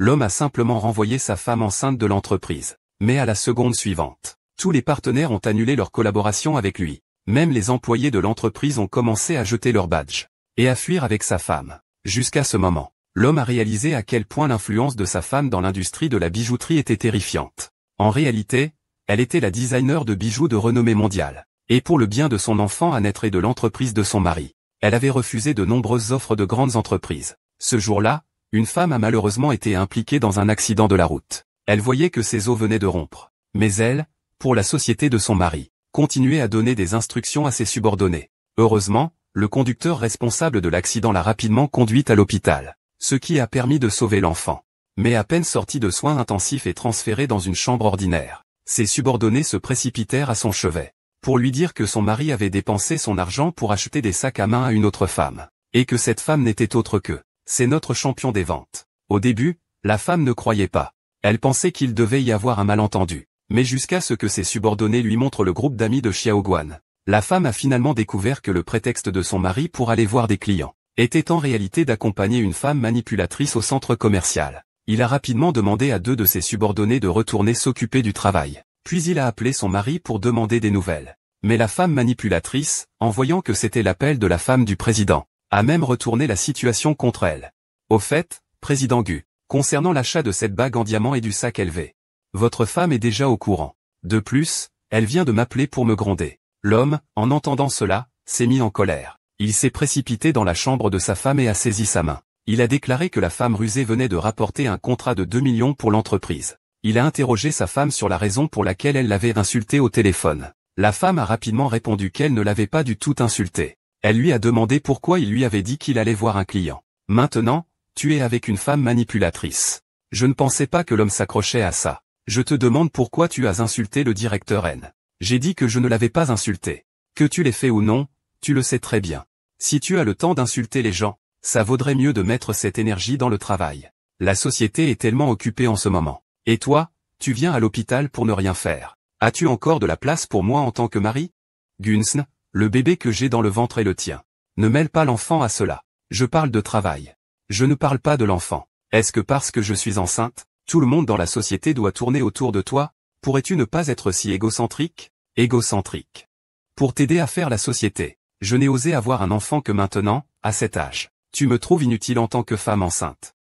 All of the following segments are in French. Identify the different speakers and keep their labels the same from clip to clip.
Speaker 1: L'homme a simplement renvoyé sa femme enceinte de l'entreprise. Mais à la seconde suivante, tous les partenaires ont annulé leur collaboration avec lui. Même les employés de l'entreprise ont commencé à jeter leur badge et à fuir avec sa femme. Jusqu'à ce moment, l'homme a réalisé à quel point l'influence de sa femme dans l'industrie de la bijouterie était terrifiante. En réalité, elle était la designer de bijoux de renommée mondiale. Et pour le bien de son enfant à naître et de l'entreprise de son mari, elle avait refusé de nombreuses offres de grandes entreprises. Ce jour-là, une femme a malheureusement été impliquée dans un accident de la route. Elle voyait que ses os venaient de rompre. Mais elle, pour la société de son mari, continuait à donner des instructions à ses subordonnés. Heureusement, le conducteur responsable de l'accident l'a rapidement conduite à l'hôpital, ce qui a permis de sauver l'enfant. Mais à peine sorti de soins intensifs et transféré dans une chambre ordinaire, ses subordonnés se précipitèrent à son chevet, pour lui dire que son mari avait dépensé son argent pour acheter des sacs à main à une autre femme, et que cette femme n'était autre que, c'est notre champion des ventes. Au début, la femme ne croyait pas. Elle pensait qu'il devait y avoir un malentendu. Mais jusqu'à ce que ses subordonnés lui montrent le groupe d'amis de Xiaoguan, la femme a finalement découvert que le prétexte de son mari pour aller voir des clients était en réalité d'accompagner une femme manipulatrice au centre commercial. Il a rapidement demandé à 2 de ses subordonnés de retourner s'occuper du travail. Puis il a appelé son mari pour demander des nouvelles. Mais la femme manipulatrice, en voyant que c'était l'appel de la femme du président, a même retourné la situation contre elle. Au fait, président Gu, concernant l'achat de cette bague en diamant et du sac élevé, votre femme est déjà au courant. De plus, elle vient de m'appeler pour me gronder. L'homme, en entendant cela, s'est mis en colère. Il s'est précipité dans la chambre de sa femme et a saisi sa main. Il a déclaré que la femme rusée venait de rapporter un contrat de 2 millions pour l'entreprise. Il a interrogé sa femme sur la raison pour laquelle elle l'avait insulté au téléphone. La femme a rapidement répondu qu'elle ne l'avait pas du tout insulté. Elle lui a demandé pourquoi il lui avait dit qu'il allait voir un client. Maintenant, tu es avec une femme manipulatrice. Je ne pensais pas que l'homme s'accrochait à ça. Je te demande pourquoi tu as insulté le directeur N. J'ai dit que je ne l'avais pas insulté. Que tu l'aies fait ou non, tu le sais très bien. Si tu as le temps d'insulter les gens, ça vaudrait mieux de mettre cette énergie dans le travail. La société est tellement occupée en ce moment. Et toi, tu viens à l'hôpital pour ne rien faire. As-tu encore de la place pour moi en tant que mari? Gunsn, le bébé que j'ai dans le ventre est le tien. Ne mêle pas l'enfant à cela. Je parle de travail. Je ne parle pas de l'enfant. Est-ce que parce que je suis enceinte, tout le monde dans la société doit tourner autour de toi? Pourrais-tu ne pas être si égocentrique? Égocentrique. Pour t'aider à faire la société, je n'ai osé avoir un enfant que maintenant, à cet âge. Tu me trouves inutile en tant que femme enceinte.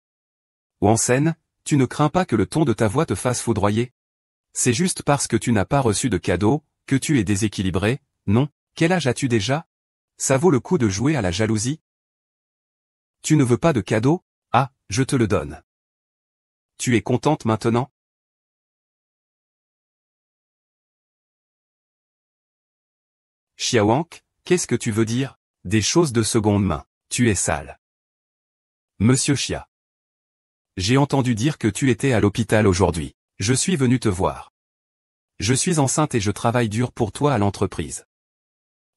Speaker 1: Ou en scène, tu ne crains pas que le ton de ta voix te fasse foudroyer? C'est juste parce que tu n'as pas reçu de cadeau, que tu es déséquilibré, non? Quel âge as-tu déjà? Ça vaut le coup de jouer à la jalousie? Tu ne veux pas de cadeau? Ah, je te le donne. Tu es contente maintenant? Xiaowank, qu'est-ce que tu veux dire? Des choses de seconde main. Tu es sale. Monsieur Xia. J'ai entendu dire que tu étais à l'hôpital aujourd'hui. Je suis venu te voir. Je suis enceinte et je travaille dur pour toi à l'entreprise.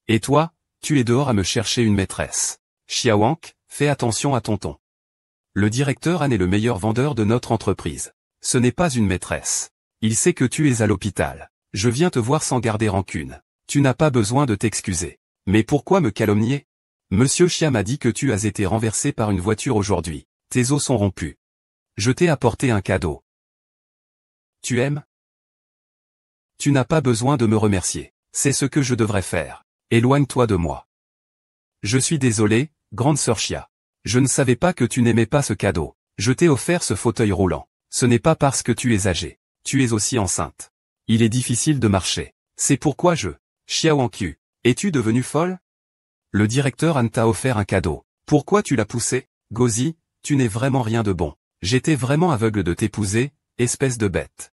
Speaker 1: Et toi, tu es dehors à me chercher une maîtresse. Xiaowank, fais attention à ton ton. Le directeur Han est le meilleur vendeur de notre entreprise. Ce n'est pas une maîtresse. Il sait que tu es à l'hôpital. Je viens te voir sans garder rancune. Tu n'as pas besoin de t'excuser. Mais pourquoi me calomnier? Monsieur Xia m'a dit que tu as été renversé par une voiture aujourd'hui. Tes os sont rompus. Je t'ai apporté un cadeau. Tu aimes? Tu n'as pas besoin de me remercier. C'est ce que je devrais faire. Éloigne-toi de moi. Je suis désolé, grande sœur Xia. Je ne savais pas que tu n'aimais pas ce cadeau. Je t'ai offert ce fauteuil roulant. Ce n'est pas parce que tu es âgée. Tu es aussi enceinte. Il est difficile de marcher. C'est pourquoi Xiaowanq, es-tu devenue folle? Le directeur Han t'a offert un cadeau. Pourquoi tu l'as poussé? Gozi, tu n'es vraiment rien de bon. J'étais vraiment aveugle de t'épouser, espèce de bête.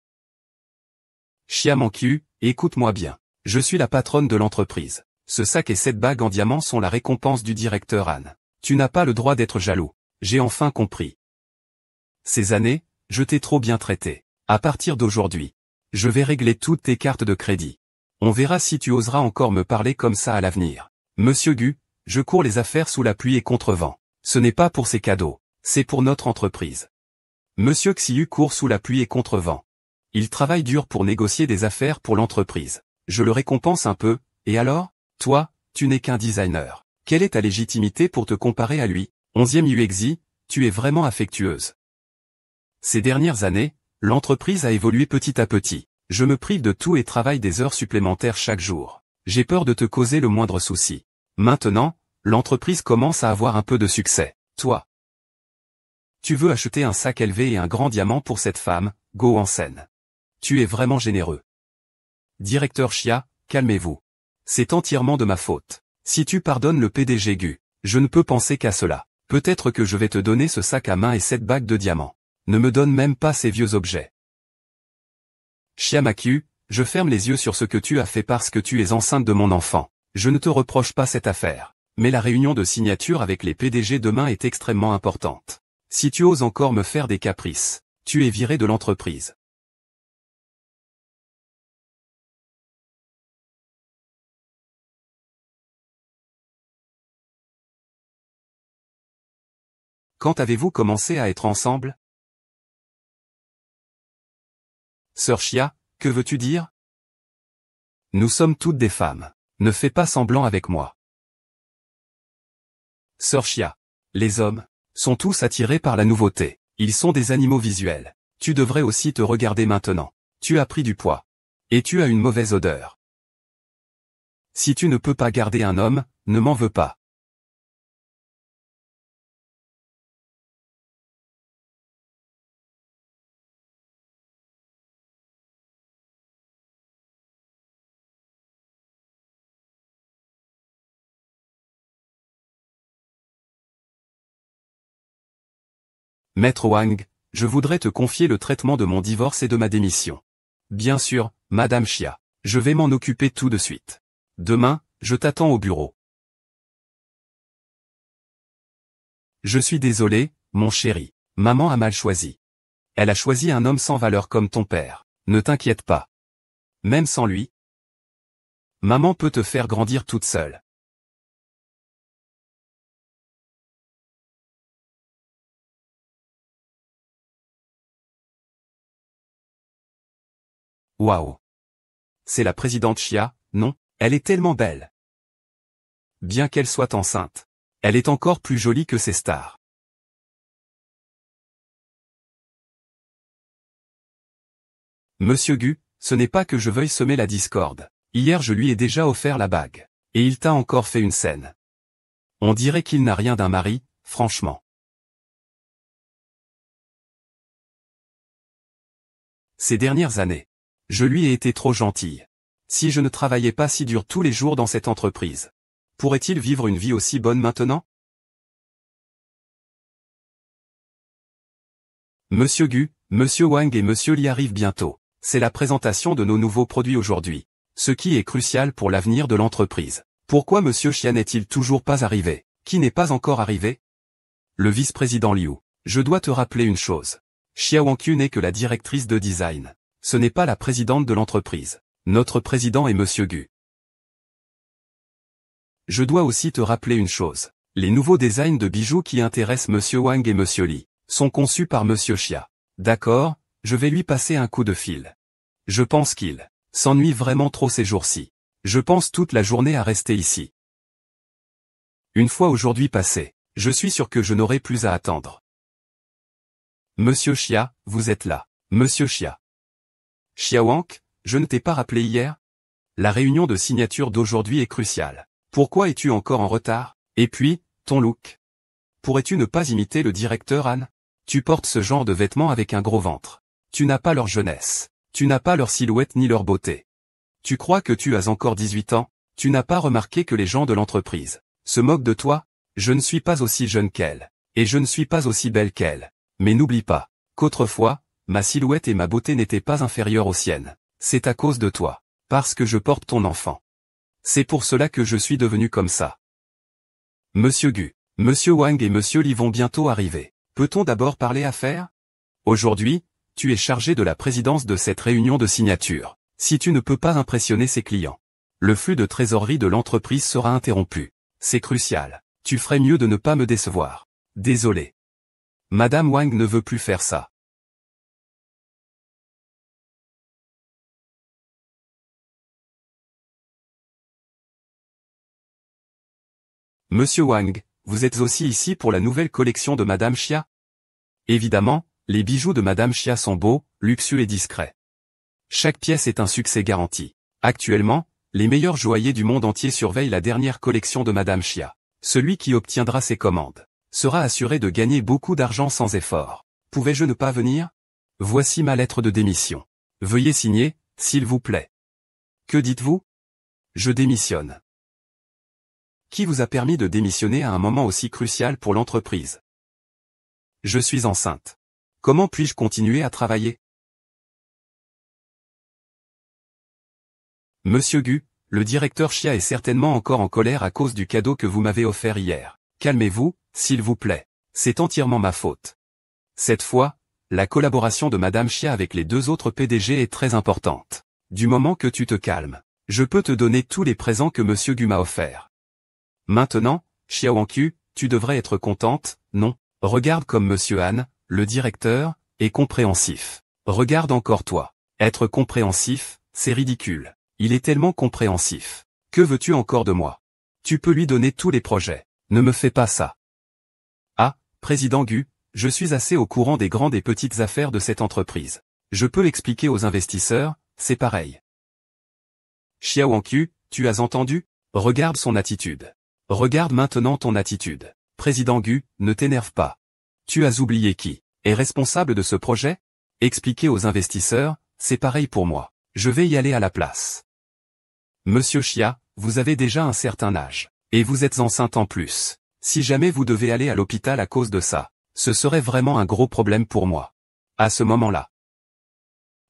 Speaker 1: Xiaowanq, écoute-moi bien. Je suis la patronne de l'entreprise. Ce sac et cette bague en diamant sont la récompense du directeur Han. Tu n'as pas le droit d'être jaloux. J'ai enfin compris. Ces années, je t'ai trop bien traité. À partir d'aujourd'hui, je vais régler toutes tes cartes de crédit. On verra si tu oseras encore me parler comme ça à l'avenir. Monsieur Gu, je cours les affaires sous la pluie et contre vent. Ce n'est pas pour ces cadeaux, c'est pour notre entreprise. Monsieur Xiu court sous la pluie et contre vent. Il travaille dur pour négocier des affaires pour l'entreprise. Je le récompense un peu, et alors? Toi, tu n'es qu'un designer. Quelle est ta légitimité pour te comparer à lui? 11e Yuexi, tu es vraiment affectueuse. Ces dernières années, l'entreprise a évolué petit à petit. Je me prive de tout et travaille des heures supplémentaires chaque jour. J'ai peur de te causer le moindre souci. Maintenant, l'entreprise commence à avoir un peu de succès. Toi, tu veux acheter un sac LV et un grand diamant pour cette femme, Go Hansen. Tu es vraiment généreux. Directeur Chia, calmez-vous. C'est entièrement de ma faute. Si tu pardonnes le PDG Gu, je ne peux penser qu'à cela. Peut-être que je vais te donner ce sac à main et cette bague de diamants. Ne me donne même pas ces vieux objets. Chia Makyu, je ferme les yeux sur ce que tu as fait parce que tu es enceinte de mon enfant. Je ne te reproche pas cette affaire. Mais la réunion de signature avec les PDG demain est extrêmement importante. Si tu oses encore me faire des caprices, tu es viré de l'entreprise. Quand avez-vous commencé à être ensemble? Sœur Chia, que veux-tu dire? Nous sommes toutes des femmes. Ne fais pas semblant avec moi. Sœur Chia. Les hommes sont tous attirés par la nouveauté. Ils sont des animaux visuels. Tu devrais aussi te regarder maintenant. Tu as pris du poids. Et tu as une mauvaise odeur. Si tu ne peux pas garder un homme, ne m'en veux pas. Maître Wang, je voudrais te confier le traitement de mon divorce et de ma démission. Bien sûr, Madame Chia. Je vais m'en occuper tout de suite. Demain, je t'attends au bureau. Je suis désolé, mon chéri. Maman a mal choisi. Elle a choisi un homme sans valeur comme ton père. Ne t'inquiète pas. Même sans lui, maman peut te faire grandir toute seule. Waouh. C'est la présidente Chia, non? Elle est tellement belle. Bien qu'elle soit enceinte, elle est encore plus jolie que ses stars. Monsieur Gu, ce n'est pas que je veuille semer la discorde. Hier je lui ai déjà offert la bague. Et il t'a encore fait une scène. On dirait qu'il n'a rien d'un mari, franchement. Ces dernières années, je lui ai été trop gentille. Si je ne travaillais pas si dur tous les jours dans cette entreprise, pourrait-il vivre une vie aussi bonne maintenant? Monsieur Gu, Monsieur Wang et Monsieur Li arrivent bientôt. C'est la présentation de nos nouveaux produits aujourd'hui. Ce qui est crucial pour l'avenir de l'entreprise. Pourquoi Monsieur Chia n'est-il toujours pas arrivé? Qui n'est pas encore arrivé? Le vice-président Liu. Je dois te rappeler une chose. Xia Wangqiu n'est que la directrice de design. Ce n'est pas la présidente de l'entreprise. Notre président est Monsieur Gu. Je dois aussi te rappeler une chose. Les nouveaux designs de bijoux qui intéressent Monsieur Wang et Monsieur Li sont conçus par Monsieur Xia. D'accord, je vais lui passer un coup de fil. Je pense qu'il s'ennuie vraiment trop ces jours-ci. Je pense toute la journée à rester ici. Une fois aujourd'hui passé, je suis sûr que je n'aurai plus à attendre. Monsieur Xia, vous êtes là. Monsieur Xia. Xia Wang, je ne t'ai pas rappelé hier? La réunion de signature d'aujourd'hui est cruciale. Pourquoi es-tu encore en retard? Et puis, ton look. Pourrais-tu ne pas imiter le directeur Han? Tu portes ce genre de vêtements avec un gros ventre. Tu n'as pas leur jeunesse. Tu n'as pas leur silhouette ni leur beauté. Tu crois que tu as encore 18 ans? Tu n'as pas remarqué que les gens de l'entreprise se moquent de toi? Je ne suis pas aussi jeune qu'elle. Et je ne suis pas aussi belle qu'elle. Mais n'oublie pas qu'autrefois, ma silhouette et ma beauté n'étaient pas inférieures aux siennes. C'est à cause de toi. Parce que je porte ton enfant. C'est pour cela que je suis devenu comme ça. Monsieur Gu, Monsieur Wang et Monsieur Li vont bientôt arriver. Peut-on d'abord parler affaires? Aujourd'hui, tu es chargé de la présidence de cette réunion de signature. Si tu ne peux pas impressionner ses clients, le flux de trésorerie de l'entreprise sera interrompu. C'est crucial. Tu ferais mieux de ne pas me décevoir. Désolé. Madame Wang ne veut plus faire ça. Monsieur Wang, vous êtes aussi ici pour la nouvelle collection de Madame Xia? Évidemment, Les bijoux de Madame Chia sont beaux, luxueux et discrets. Chaque pièce est un succès garanti. Actuellement, les meilleurs joailliers du monde entier surveillent la dernière collection de Madame Chia. Celui qui obtiendra ses commandes sera assuré de gagner beaucoup d'argent sans effort. Pouvais-je ne pas venir? Voici ma lettre de démission. Veuillez signer, s'il vous plaît. Que dites-vous? Je démissionne. Qui vous a permis de démissionner à un moment aussi crucial pour l'entreprise? Je suis enceinte. Comment puis-je continuer à travailler? Monsieur Gu, le directeur Chia est certainement encore en colère à cause du cadeau que vous m'avez offert hier. Calmez-vous, s'il vous plaît. C'est entièrement ma faute. Cette fois, la collaboration de Madame Chia avec les deux autres PDG est très importante. Du moment que tu te calmes, je peux te donner tous les présents que Monsieur Gu m'a offerts. Maintenant, Chia Wangqiu, tu devrais être contente, non? Regarde comme Monsieur Han, le directeur, est compréhensif. Regarde encore toi. Être compréhensif, c'est ridicule. Il est tellement compréhensif. Que veux-tu encore de moi? Tu peux lui donner tous les projets. Ne me fais pas ça. Ah, Président Gu, je suis assez au courant des grandes et petites affaires de cette entreprise. Je peux expliquer aux investisseurs, c'est pareil. Chia Wangqiu, tu as entendu? Regarde son attitude. Regarde maintenant ton attitude. Président Gu, ne t'énerve pas. Tu as oublié qui est responsable de ce projet? Expliquer aux investisseurs, c'est pareil pour moi. Je vais y aller à la place. Monsieur Chia, vous avez déjà un certain âge. Et vous êtes enceinte en plus. Si jamais vous devez aller à l'hôpital à cause de ça, ce serait vraiment un gros problème pour moi. À ce moment-là,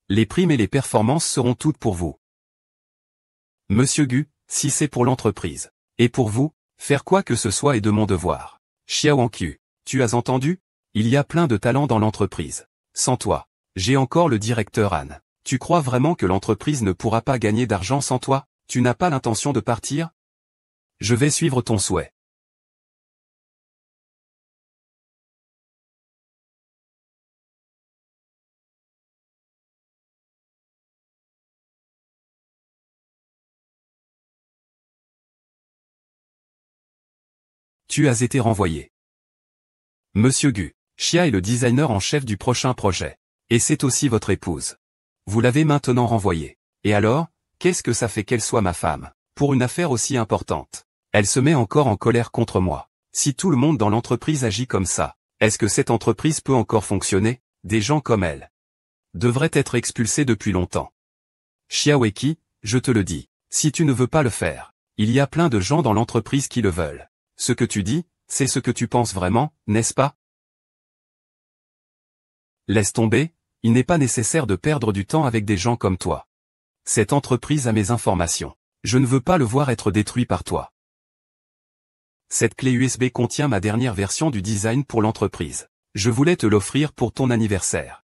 Speaker 1: les primes et les performances seront toutes pour vous. Monsieur Gu, si c'est pour l'entreprise, et pour vous, faire quoi que ce soit est de mon devoir. Chia Wangqiu, tu as entendu? Il y a plein de talents dans l'entreprise. Sans toi, j'ai encore le directeur Han. Tu crois vraiment que l'entreprise ne pourra pas gagner d'argent sans toi? Tu n'as pas l'intention de partir? Je vais suivre ton souhait. Tu as été renvoyé. Monsieur Gu, Chia est le designer en chef du prochain projet. Et c'est aussi votre épouse. Vous l'avez maintenant renvoyée. Et alors, qu'est-ce que ça fait qu'elle soit ma femme? Pour une affaire aussi importante. Elle se met encore en colère contre moi. Si tout le monde dans l'entreprise agit comme ça, est-ce que cette entreprise peut encore fonctionner? Des gens comme elle devraient être expulsés depuis longtemps. Chia Wangqiu, je te le dis, si tu ne veux pas le faire, il y a plein de gens dans l'entreprise qui le veulent. Ce que tu dis, c'est ce que tu penses vraiment, n'est-ce pas? Laisse tomber, il n'est pas nécessaire de perdre du temps avec des gens comme toi. Cette entreprise a mes informations. Je ne veux pas le voir être détruit par toi. Cette clé USB contient ma dernière version du design pour l'entreprise. Je voulais te l'offrir pour ton anniversaire.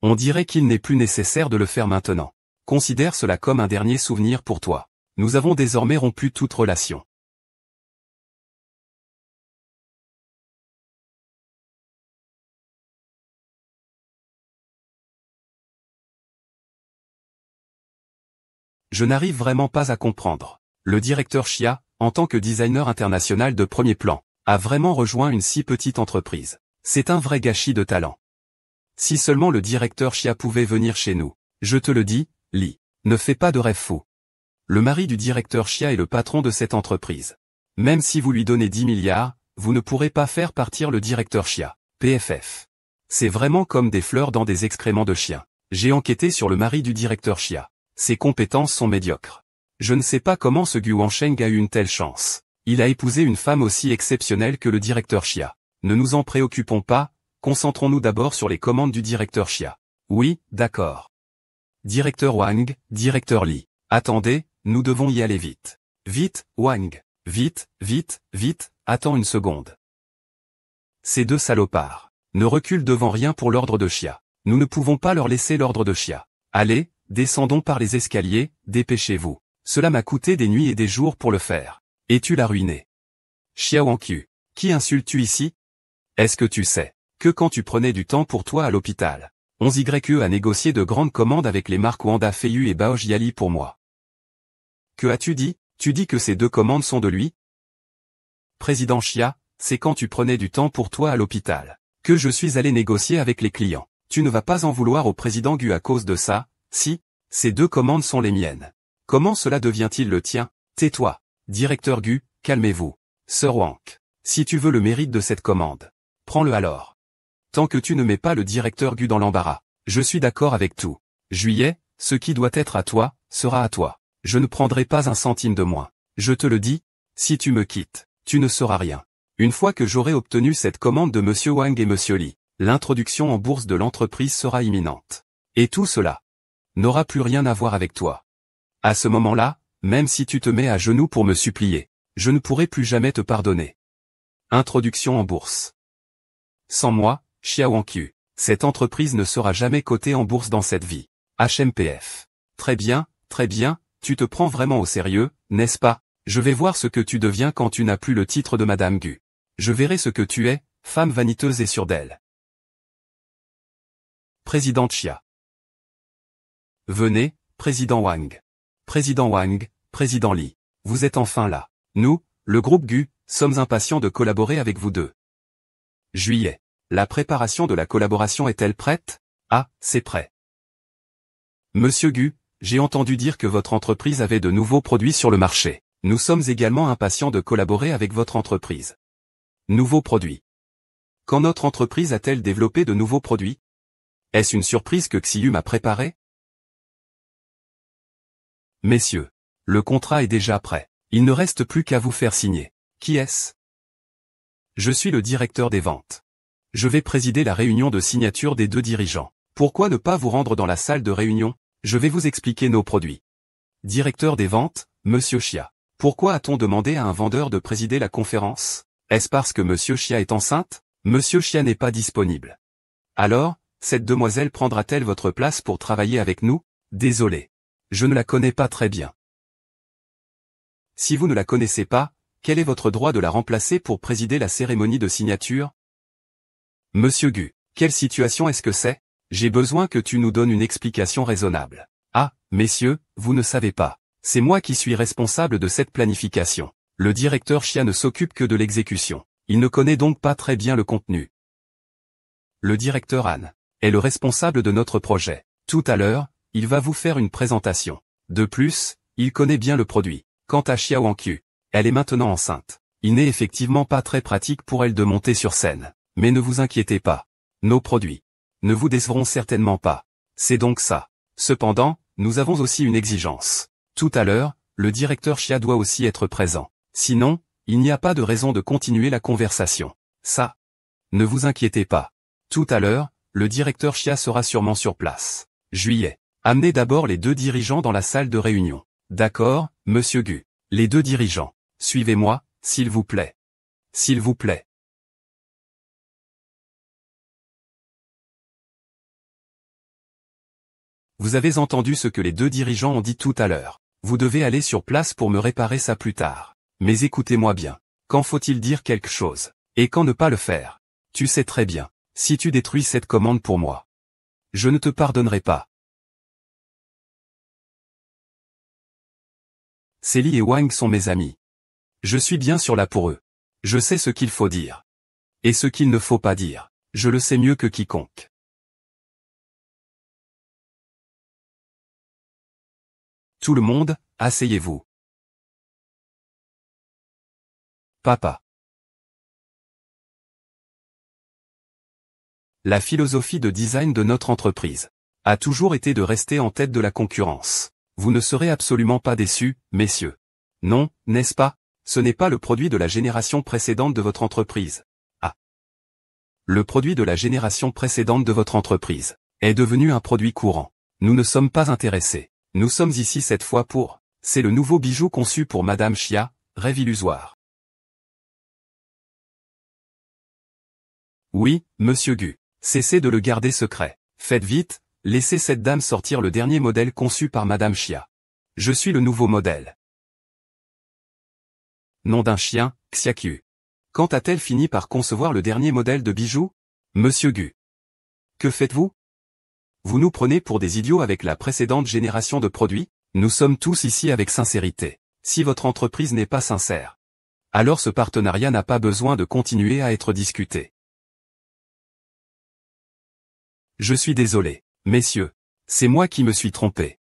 Speaker 1: On dirait qu'il n'est plus nécessaire de le faire maintenant. Considère cela comme un dernier souvenir pour toi. Nous avons désormais rompu toute relation. Je n'arrive vraiment pas à comprendre. Le directeur Chia, en tant que designer international de premier plan, a vraiment rejoint une si petite entreprise. C'est un vrai gâchis de talent. Si seulement le directeur Chia pouvait venir chez nous. Je te le dis, Li, ne fais pas de rêve fou. Le mari du directeur Chia est le patron de cette entreprise. Même si vous lui donnez 10 milliards, vous ne pourrez pas faire partir le directeur Chia. PFF. C'est vraiment comme des fleurs dans des excréments de chien. J'ai enquêté sur le mari du directeur Chia. Ses compétences sont médiocres. Je ne sais pas comment ce Gu Wansheng a eu une telle chance. Il a épousé une femme aussi exceptionnelle que le directeur Chia. Ne nous en préoccupons pas, concentrons-nous d'abord sur les commandes du directeur Chia. Oui, d'accord. Directeur Wang, directeur Li. Attendez, nous devons y aller vite. Vite, Wang. Vite, vite, vite, attends une seconde. Ces deux salopards ne reculent devant rien pour l'ordre de Chia. Nous ne pouvons pas leur laisser l'ordre de Chia. Allez, descendons par les escaliers, dépêchez-vous. Cela m'a coûté des nuits et des jours pour le faire. Et tu l'as ruiné. Chia Wangqiu. Qui insultes-tu ici? Est-ce que tu sais que quand tu prenais du temps pour toi à l'hôpital, 11YE a négocié de grandes commandes avec les marques Wanda Feiyu et Baojiali pour moi? Que as-tu dit? Tu dis que ces deux commandes sont de lui? Président Chia, c'est quand tu prenais du temps pour toi à l'hôpital que je suis allé négocier avec les clients. Tu ne vas pas en vouloir au président Gu à cause de ça, si, ces 2 commandes sont les miennes. Comment cela devient-il le tien? Tais-toi. Directeur Gu, calmez-vous. Sir Wank. Si tu veux le mérite de cette commande, prends-le alors. Tant que tu ne mets pas le directeur Gu dans l'embarras, je suis d'accord avec tout. Juillet, ce qui doit être à toi, sera à toi. Je ne prendrai pas un centime de moins. Je te le dis, si tu me quittes, tu ne sauras rien. Une fois que j'aurai obtenu cette commande de Monsieur Wang et Monsieur Li, l'introduction en bourse de l'entreprise sera imminente. Et tout cela n'aura plus rien à voir avec toi. À ce moment-là, même si tu te mets à genoux pour me supplier, je ne pourrai plus jamais te pardonner. Introduction en bourse. Sans moi, Xia Wangqiu, cette entreprise ne sera jamais cotée en bourse dans cette vie. HMPF. Très bien, tu te prends vraiment au sérieux, n'est-ce pas? Je vais voir ce que tu deviens quand tu n'as plus le titre de Madame Gu. Je verrai ce que tu es, femme vaniteuse et sûre d'elle. Président Xia. Venez, Président Wang. Président Wang, Président Li. Vous êtes enfin là. Nous, le groupe Gu, sommes impatients de collaborer avec vous deux. Juillet. La préparation de la collaboration est-elle prête? Ah, c'est prêt. Monsieur Gu, j'ai entendu dire que votre entreprise avait de nouveaux produits sur le marché. Nous sommes également impatients de collaborer avec votre entreprise. Nouveaux produits. Quand notre entreprise a-t-elle développé de nouveaux produits? Est-ce une surprise que Xiu m'a préparée? Messieurs, le contrat est déjà prêt. Il ne reste plus qu'à vous faire signer. Qui est-ce? Je suis le directeur des ventes. Je vais présider la réunion de signature des 2 dirigeants. Pourquoi ne pas vous rendre dans la salle de réunion? Je vais vous expliquer nos produits. Directeur des ventes, Monsieur Xia. Pourquoi a-t-on demandé à un vendeur de présider la conférence? Est-ce parce que Monsieur Xia est enceinte? Monsieur Xia n'est pas disponible. Alors, cette demoiselle prendra-t-elle votre place pour travailler avec nous? Désolé. Je ne la connais pas très bien. Si vous ne la connaissez pas, quel est votre droit de la remplacer pour présider la cérémonie de signature? Monsieur Gu, quelle situation est-ce que c'est? J'ai besoin que tu nous donnes une explication raisonnable. Ah, messieurs, vous ne savez pas. C'est moi qui suis responsable de cette planification. Le directeur Xia ne s'occupe que de l'exécution. Il ne connaît donc pas très bien le contenu. Le directeur Han est le responsable de notre projet. Tout à l'heure, il va vous faire une présentation. De plus, il connaît bien le produit. Quant à Xia Wangqiu, elle est maintenant enceinte. Il n'est effectivement pas très pratique pour elle de monter sur scène. Mais ne vous inquiétez pas. Nos produits ne vous décevront certainement pas. C'est donc ça. Cependant, nous avons aussi une exigence. Tout à l'heure, le directeur Xia doit aussi être présent. Sinon, il n'y a pas de raison de continuer la conversation. Ça. Ne vous inquiétez pas. Tout à l'heure, le directeur Xia sera sûrement sur place. Juillet. Amenez d'abord les 2 dirigeants dans la salle de réunion. D'accord, Monsieur Gu. Les 2 dirigeants. Suivez-moi, s'il vous plaît. S'il vous plaît. Vous avez entendu ce que les 2 dirigeants ont dit tout à l'heure. Vous devez aller sur place pour me réparer ça plus tard. Mais écoutez-moi bien. Quand faut-il dire quelque chose? Et quand ne pas le faire? Tu sais très bien. Si tu détruis cette commande pour moi, je ne te pardonnerai pas. Li et Wang sont mes amis. Je suis bien sûr là pour eux. Je sais ce qu'il faut dire. Et ce qu'il ne faut pas dire. Je le sais mieux que quiconque. Tout le monde, asseyez-vous. Papa. La philosophie de design de notre entreprise a toujours été de rester en tête de la concurrence. Vous ne serez absolument pas déçus, messieurs. Non, n'est-ce pas? Ce n'est pas le produit de la génération précédente de votre entreprise. Ah. Le produit de la génération précédente de votre entreprise est devenu un produit courant. Nous ne sommes pas intéressés. Nous sommes ici cette fois pour... C'est le nouveau bijou conçu pour Madame Xia, rêve illusoire. Oui, Monsieur Gu. Cessez de le garder secret. Faites vite, laissez cette dame sortir le dernier modèle conçu par Madame Xia. Je suis le nouveau modèle. Nom d'un chien, Xiaqu. Quand a-t-elle fini par concevoir le dernier modèle de bijou? Monsieur Gu. Que faites-vous? Vous nous prenez pour des idiots avec la précédente génération de produits? Nous sommes tous ici avec sincérité. Si votre entreprise n'est pas sincère, alors ce partenariat n'a pas besoin de continuer à être discuté. Je suis désolé. Messieurs. C'est moi qui me suis trompé.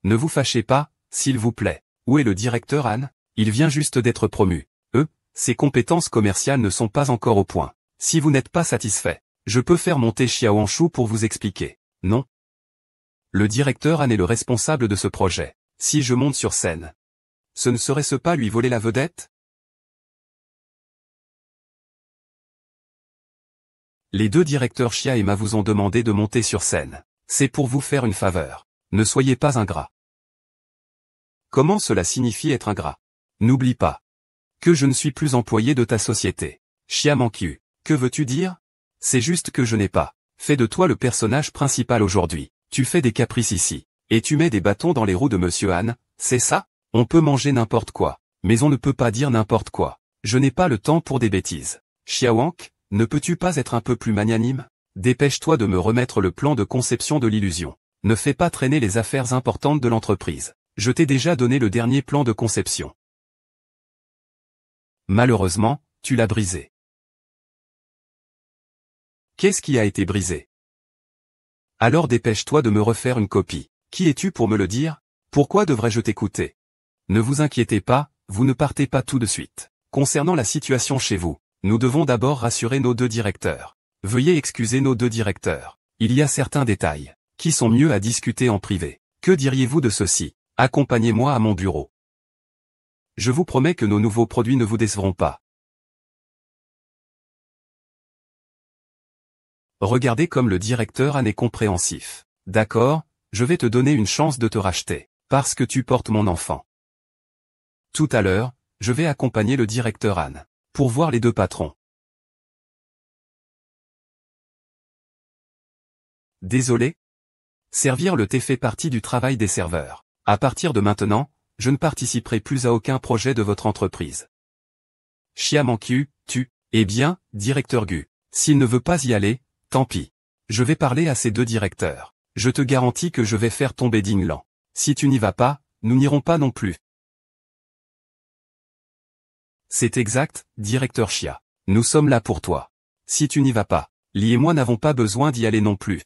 Speaker 1: Ne vous fâchez pas, s'il vous plaît. Où est le directeur Han? Il vient juste d'être promu. Ses compétences commerciales ne sont pas encore au point. Si vous n'êtes pas satisfait, je peux faire monter Xiao Anshu pour vous expliquer. Non. Le directeur Han est le responsable de ce projet. Si je monte sur scène, ce ne serait-ce pas lui voler la vedette? Les deux directeurs Xia et Ma vous ont demandé de monter sur scène. C'est pour vous faire une faveur. Ne soyez pas ingrat. Comment cela signifie être ingrat? N'oublie pas que je ne suis plus employé de ta société. Xia Mankyu, que veux-tu dire? C'est juste que je n'ai pas fait de toi le personnage principal aujourd'hui. Tu fais des caprices ici, et tu mets des bâtons dans les roues de Monsieur Han, c'est ça? On peut manger n'importe quoi, mais on ne peut pas dire n'importe quoi. Je n'ai pas le temps pour des bêtises. Xiaowank, ne peux-tu pas être un peu plus magnanime? Dépêche-toi de me remettre le plan de conception de l'illusion. Ne fais pas traîner les affaires importantes de l'entreprise. Je t'ai déjà donné le dernier plan de conception. Malheureusement, tu l'as brisé. Qu'est-ce qui a été brisé? Alors dépêche-toi de me refaire une copie. Qui es-tu pour me le dire? Pourquoi devrais-je t'écouter? Ne vous inquiétez pas, vous ne partez pas tout de suite. Concernant la situation chez vous, nous devons d'abord rassurer nos deux directeurs. Veuillez excuser nos deux directeurs. Il y a certains détails qui sont mieux à discuter en privé. Que diriez-vous de ceci? Accompagnez-moi à mon bureau. Je vous promets que nos nouveaux produits ne vous décevront pas. Regardez comme le directeur Han est compréhensif. D'accord, je vais te donner une chance de te racheter, parce que tu portes mon enfant. Tout à l'heure, je vais accompagner le directeur Han, pour voir les deux patrons. Désolé? Servir le thé fait partie du travail des serveurs. À partir de maintenant, je ne participerai plus à aucun projet de votre entreprise. Xia Mankyu, eh bien, directeur Gu, s'il ne veut pas y aller, tant pis. Je vais parler à ces deux directeurs. Je te garantis que je vais faire tomber Ding Lan. Si tu n'y vas pas, nous n'irons pas non plus. C'est exact, directeur Xia. Nous sommes là pour toi. Si tu n'y vas pas, Li et moi n'avons pas besoin d'y aller non plus.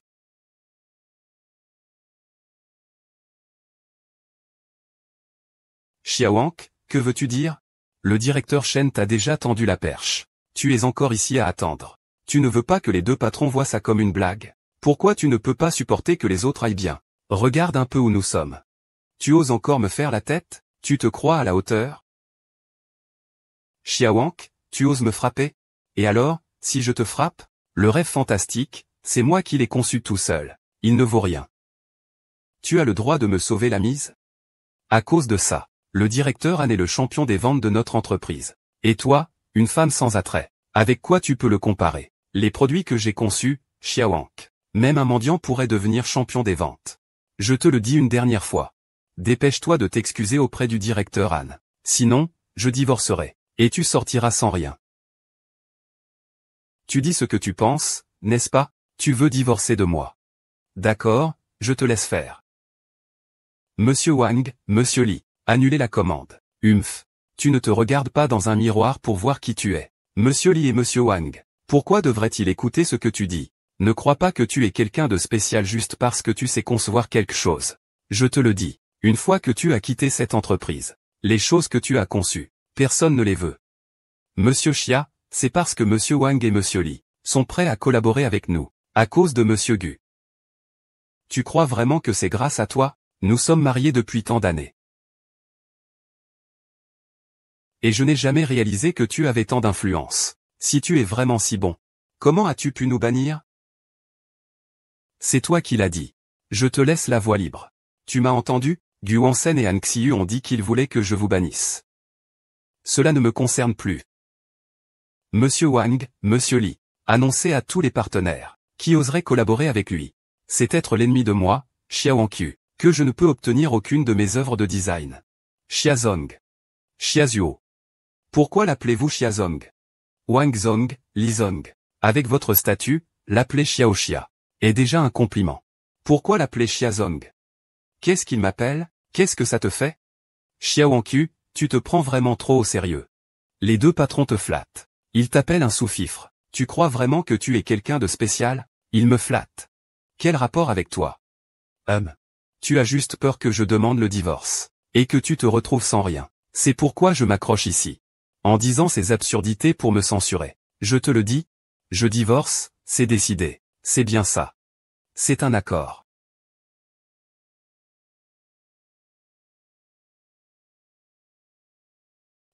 Speaker 1: Xiaowank, que veux-tu dire? Le directeur Shen t'a déjà tendu la perche. Tu es encore ici à attendre. Tu ne veux pas que les deux patrons voient ça comme une blague? Pourquoi tu ne peux pas supporter que les autres aillent bien? Regarde un peu où nous sommes. Tu oses encore me faire la tête? Tu te crois à la hauteur? Xiaowank, tu oses me frapper? Et alors, si je te frappe? Le rêve fantastique, c'est moi qui l'ai conçu tout seul. Il ne vaut rien. Tu as le droit de me sauver la mise? À cause de ça. Le directeur Han est le champion des ventes de notre entreprise. Et toi, une femme sans attrait, avec quoi tu peux le comparer? Les produits que j'ai conçus, Xiaowank. Même un mendiant pourrait devenir champion des ventes. Je te le dis une dernière fois. Dépêche-toi de t'excuser auprès du directeur Han. Sinon, je divorcerai, et tu sortiras sans rien. Tu dis ce que tu penses, n'est-ce pas? Tu veux divorcer de moi. D'accord, je te laisse faire. Monsieur Wang, Monsieur Li. Annulez la commande. Tu ne te regardes pas dans un miroir pour voir qui tu es. Monsieur Li et Monsieur Wang. Pourquoi devrait-il écouter ce que tu dis? Ne crois pas que tu es quelqu'un de spécial juste parce que tu sais concevoir quelque chose. Je te le dis, une fois que tu as quitté cette entreprise, les choses que tu as conçues, personne ne les veut. Monsieur Xia, c'est parce que Monsieur Wang et Monsieur Li sont prêts à collaborer avec nous, à cause de Monsieur Gu. Tu crois vraiment que c'est grâce à toi? Nous sommes mariés depuis tant d'années. Et je n'ai jamais réalisé que tu avais tant d'influence. Si tu es vraiment si bon, comment as-tu pu nous bannir? C'est toi qui l'as dit. Je te laisse la voie libre. Tu m'as entendu? Gu Wansen et Han Xiu ont dit qu'ils voulaient que je vous bannisse. Cela ne me concerne plus. Monsieur Wang, Monsieur Li, annoncez à tous les partenaires qui oseraient collaborer avec lui. C'est être l'ennemi de moi, Xiaowanq, que je ne peux obtenir aucune de mes œuvres de design. Xiazong. Xiazuo. Pourquoi l'appelez-vous Xiazong? Wangzong, Lizong. Avec votre statut, l'appeler Xiaoxia est déjà un compliment. Pourquoi l'appeler Xiazong? Qu'est-ce qu'il m'appelle? Qu'est-ce que ça te fait? Xiaowanq, tu te prends vraiment trop au sérieux. Les deux patrons te flattent. Ils t'appellent un sous-fifre. Tu crois vraiment que tu es quelqu'un de spécial? Il me flatte. Quel rapport avec toi? Tu as juste peur que je demande le divorce. Et que tu te retrouves sans rien. C'est pourquoi je m'accroche ici. En disant ces absurdités pour me censurer. Je te le dis. Je divorce, c'est décidé. C'est bien ça. C'est un accord.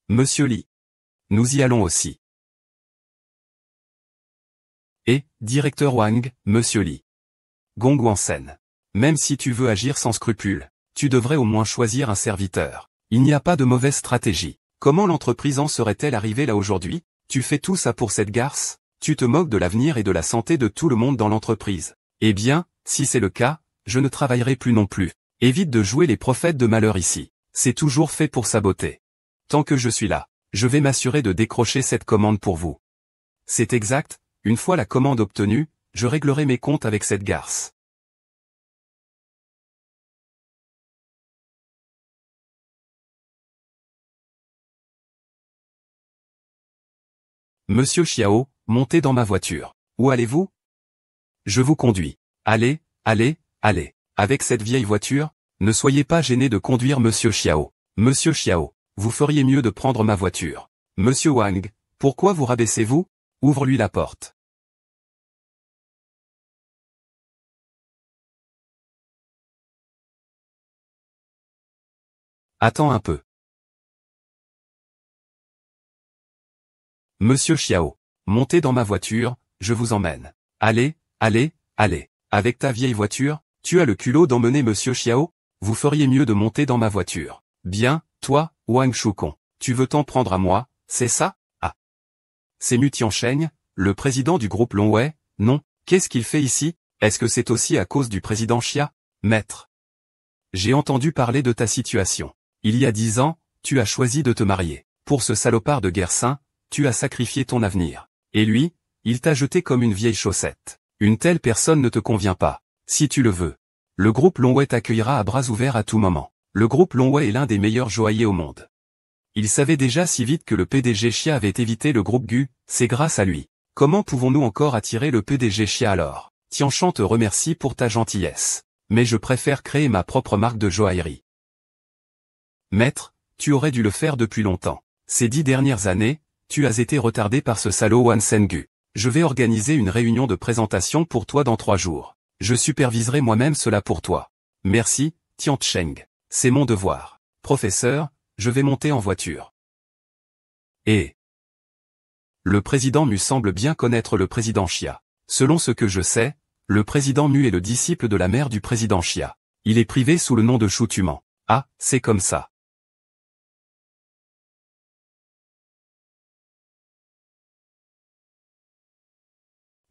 Speaker 1: Monsieur Lee. Nous y allons aussi. Et, directeur Wang, Monsieur Lee. Gong Wansen. Même si tu veux agir sans scrupule, tu devrais au moins choisir un serviteur. Il n'y a pas de mauvaise stratégie. Comment l'entreprise en serait-elle arrivée là aujourd'hui? Tu fais tout ça pour cette garce? Tu te moques de l'avenir et de la santé de tout le monde dans l'entreprise. Eh bien, si c'est le cas, je ne travaillerai plus non plus. Évite de jouer les prophètes de malheur ici. C'est toujours fait pour saboter. Tant que je suis là, je vais m'assurer de décrocher cette commande pour vous. C'est exact, une fois la commande obtenue, je réglerai mes comptes avec cette garce. Monsieur Xiao, montez dans ma voiture. Où allez-vous? Je vous conduis. Allez, allez, allez. Avec cette vieille voiture, ne soyez pas gêné de conduire Monsieur Xiao. Monsieur Xiao, vous feriez mieux de prendre ma voiture. Monsieur Wang, pourquoi vous rabaissez-vous? Ouvre-lui la porte. Attends un peu. Monsieur Xiao, montez dans ma voiture, je vous emmène. Allez, allez, allez. Avec ta vieille voiture, tu as le culot d'emmener Monsieur Xiao? Vous feriez mieux de monter dans ma voiture. Bien, toi, Wang Shukong, tu veux t'en prendre à moi, c'est ça? Ah. C'est Mu Tiansheng, le président du groupe Longwei? Non, qu'est-ce qu'il fait ici? Est-ce que c'est aussi à cause du président Xia? Maître. J'ai entendu parler de ta situation. Il y a 10 ans, tu as choisi de te marier. Pour ce salopard de Guersin, tu as sacrifié ton avenir. Et lui, il t'a jeté comme une vieille chaussette. Une telle personne ne te convient pas. Si tu le veux, le groupe Longwei t'accueillera à bras ouverts à tout moment. Le groupe Longwei est l'un des meilleurs joailliers au monde. Il savait déjà si vite que le PDG Xia avait évité le groupe Gu, c'est grâce à lui. Comment pouvons-nous encore attirer le PDG Xia alors? Tianshan te remercie pour ta gentillesse. Mais je préfère créer ma propre marque de joaillerie. Maître, tu aurais dû le faire depuis longtemps. Ces 10 dernières années, tu as été retardé par ce salaud Wan Sengu. Je vais organiser une réunion de présentation pour toi dans 3 jours. Je superviserai moi-même cela pour toi. Merci, Tiancheng. C'est mon devoir. Professeur, je vais monter en voiture. Et le président Mu semble bien connaître le président Xia. Selon ce que je sais, le président Mu est le disciple de la mère du président Xia. Il est privé sous le nom de Shu Tuman. Ah, c'est comme ça.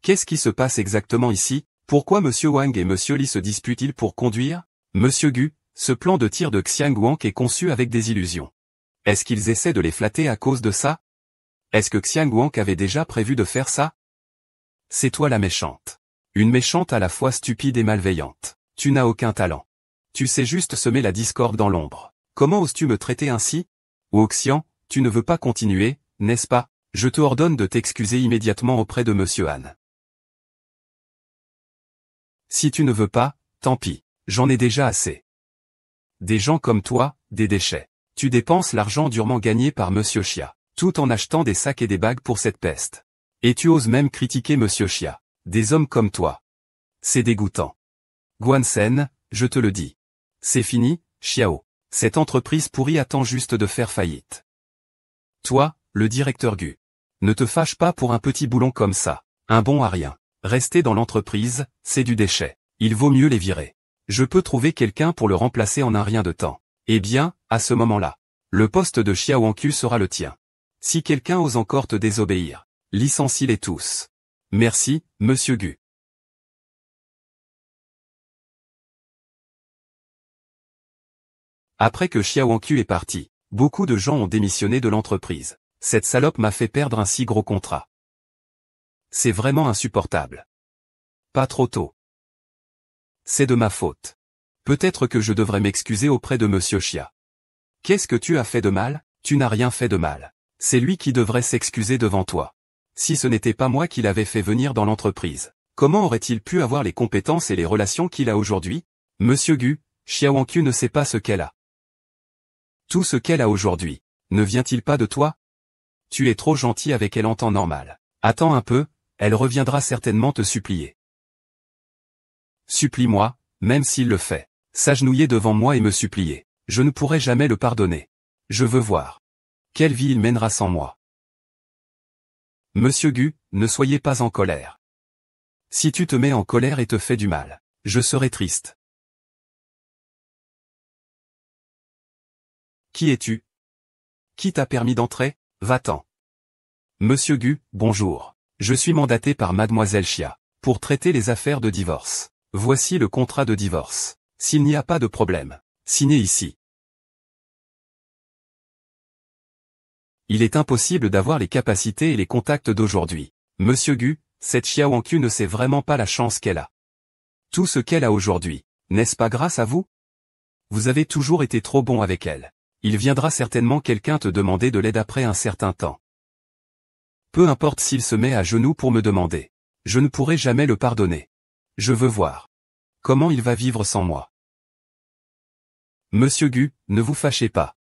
Speaker 1: Qu'est-ce qui se passe exactement ici? Pourquoi Monsieur Wang et Monsieur Li se disputent-ils pour conduire? Monsieur Gu, ce plan de tir de Xiang Wang est conçu avec des illusions. Est-ce qu'ils essaient de les flatter à cause de ça? Est-ce que Xiang Wang avait déjà prévu de faire ça? C'est toi la méchante. Une méchante à la fois stupide et malveillante. Tu n'as aucun talent. Tu sais juste semer la discorde dans l'ombre. Comment oses-tu me traiter ainsi? Xian, tu ne veux pas continuer, n'est-ce pas? Je te ordonne de t'excuser immédiatement auprès de Monsieur Han. Si tu ne veux pas, tant pis, j'en ai déjà assez. Des gens comme toi, des déchets. Tu dépenses l'argent durement gagné par Monsieur Xia, tout en achetant des sacs et des bagues pour cette peste. Et tu oses même critiquer Monsieur Xia. Des hommes comme toi. C'est dégoûtant. Guansen, je te le dis. C'est fini, Xiao. Cette entreprise pourrie attend juste de faire faillite. Toi, le directeur Gu. Ne te fâche pas pour un petit boulon comme ça. Un bon à rien. Rester dans l'entreprise, c'est du déchet. Il vaut mieux les virer. Je peux trouver quelqu'un pour le remplacer en un rien de temps. Eh bien, à ce moment-là, le poste de Xiaoanqiu sera le tien. Si quelqu'un ose encore te désobéir, licencie-les tous. Merci, Monsieur Gu. Après que Xiaoanqiu est parti, beaucoup de gens ont démissionné de l'entreprise. Cette salope m'a fait perdre un si gros contrat. C'est vraiment insupportable. Pas trop tôt. C'est de ma faute. Peut-être que je devrais m'excuser auprès de Monsieur Xia. Qu'est-ce que tu as fait de mal? Tu n'as rien fait de mal. C'est lui qui devrait s'excuser devant toi. Si ce n'était pas moi qui l'avais fait venir dans l'entreprise, Comment aurait-il pu avoir les compétences et les relations qu'il a aujourd'hui? Monsieur Gu, Xiaowankyu ne sait pas ce qu'elle a. Tout ce qu'elle a aujourd'hui, ne vient-il pas de toi? Tu es trop gentil avec elle en temps normal. Attends un peu, elle reviendra certainement te supplier. Supplie-moi, même s'il le fait. S'agenouiller devant moi et me supplier. Je ne pourrai jamais le pardonner. Je veux voir. Quelle vie il mènera sans moi. Monsieur Gu, ne soyez pas en colère. Si tu te mets en colère et te fais du mal, je serai triste. Qui es-tu? Qui t'a permis d'entrer? Va-t'en. Monsieur Gu, bonjour. Je suis mandaté par Mademoiselle Xia, pour traiter les affaires de divorce. Voici le contrat de divorce. S'il n'y a pas de problème, signez ici. Il est impossible d'avoir les capacités et les contacts d'aujourd'hui. Monsieur Gu, cette Xiaowankyu ne sait vraiment pas la chance qu'elle a. Tout ce qu'elle a aujourd'hui, n'est-ce pas grâce à vous? Vous avez toujours été trop bon avec elle. Il viendra certainement quelqu'un te demander de l'aide après un certain temps. Peu importe s'il se met à genoux pour me demander. Je ne pourrai jamais le pardonner. Je veux voir. Comment il va vivre sans moi? Monsieur Gu, ne vous fâchez pas.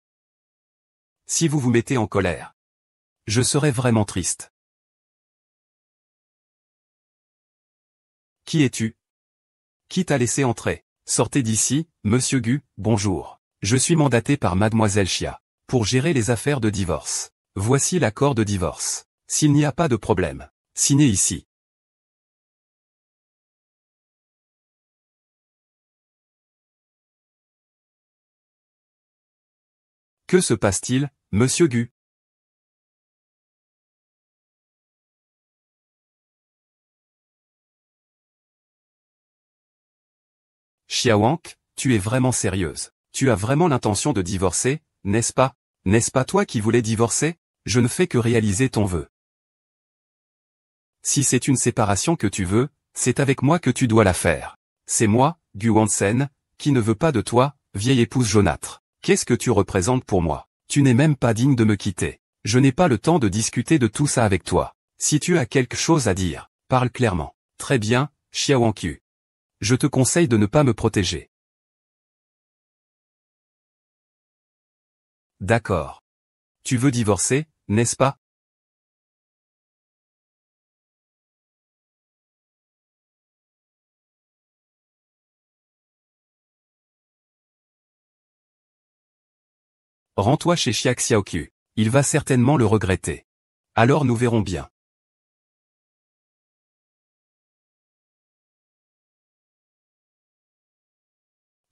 Speaker 1: Si vous vous mettez en colère, je serai vraiment triste. Qui es-tu? Qui t'a laissé entrer? Sortez d'ici, Monsieur Gu, bonjour. Je suis mandaté par Mademoiselle Xia, pour gérer les affaires de divorce. Voici l'accord de divorce. S'il n'y a pas de problème, signez ici. Que se passe-t-il, Monsieur Gu? Xiaowank, tu es vraiment sérieuse. Tu as vraiment l'intention de divorcer, n'est-ce pas? N'est-ce pas toi qui voulais divorcer? Je ne fais que réaliser ton vœu. Si c'est une séparation que tu veux, c'est avec moi que tu dois la faire. C'est moi, Gu Wansen, qui ne veux pas de toi, vieille épouse jaunâtre. Qu'est-ce que tu représentes pour moi? Tu n'es même pas digne de me quitter. Je n'ai pas le temps de discuter de tout ça avec toi. Si tu as quelque chose à dire, parle clairement. Très bien, Xiaowankyu. Je te conseille de ne pas me protéger. D'accord. Tu veux divorcer, n'est-ce pas? Rends-toi chez Xia Xiaokyu. Il va certainement le regretter. Alors nous verrons bien.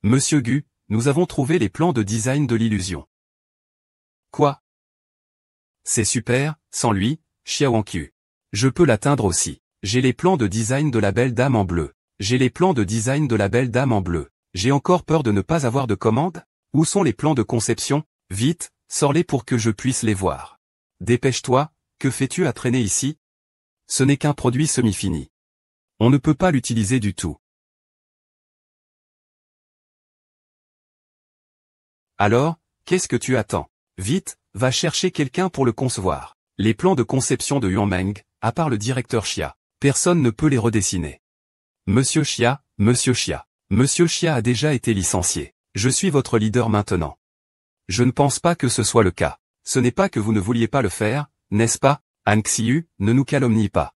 Speaker 1: Monsieur Gu, nous avons trouvé les plans de design de l'illusion. Quoi? C'est super, sans lui, Xiaowankyu. Je peux l'atteindre aussi. J'ai les plans de design de la belle dame en bleu. J'ai les plans de design de la belle dame en bleu. J'ai encore peur de ne pas avoir de commande? Où sont les plans de conception? Vite, sors-les pour que je puisse les voir. Dépêche-toi, que fais-tu à traîner ici? Ce n'est qu'un produit semi-fini. On ne peut pas l'utiliser du tout. Alors, qu'est-ce que tu attends? Vite, va chercher quelqu'un pour le concevoir. Les plans de conception de Yuanmeng, à part le directeur Xia, personne ne peut les redessiner. Monsieur Xia, Monsieur Xia. Monsieur Xia a déjà été licencié. Je suis votre leader maintenant. Je ne pense pas que ce soit le cas. Ce n'est pas que vous ne vouliez pas le faire, n'est-ce pas? Han Xiu, ne nous calomnie pas.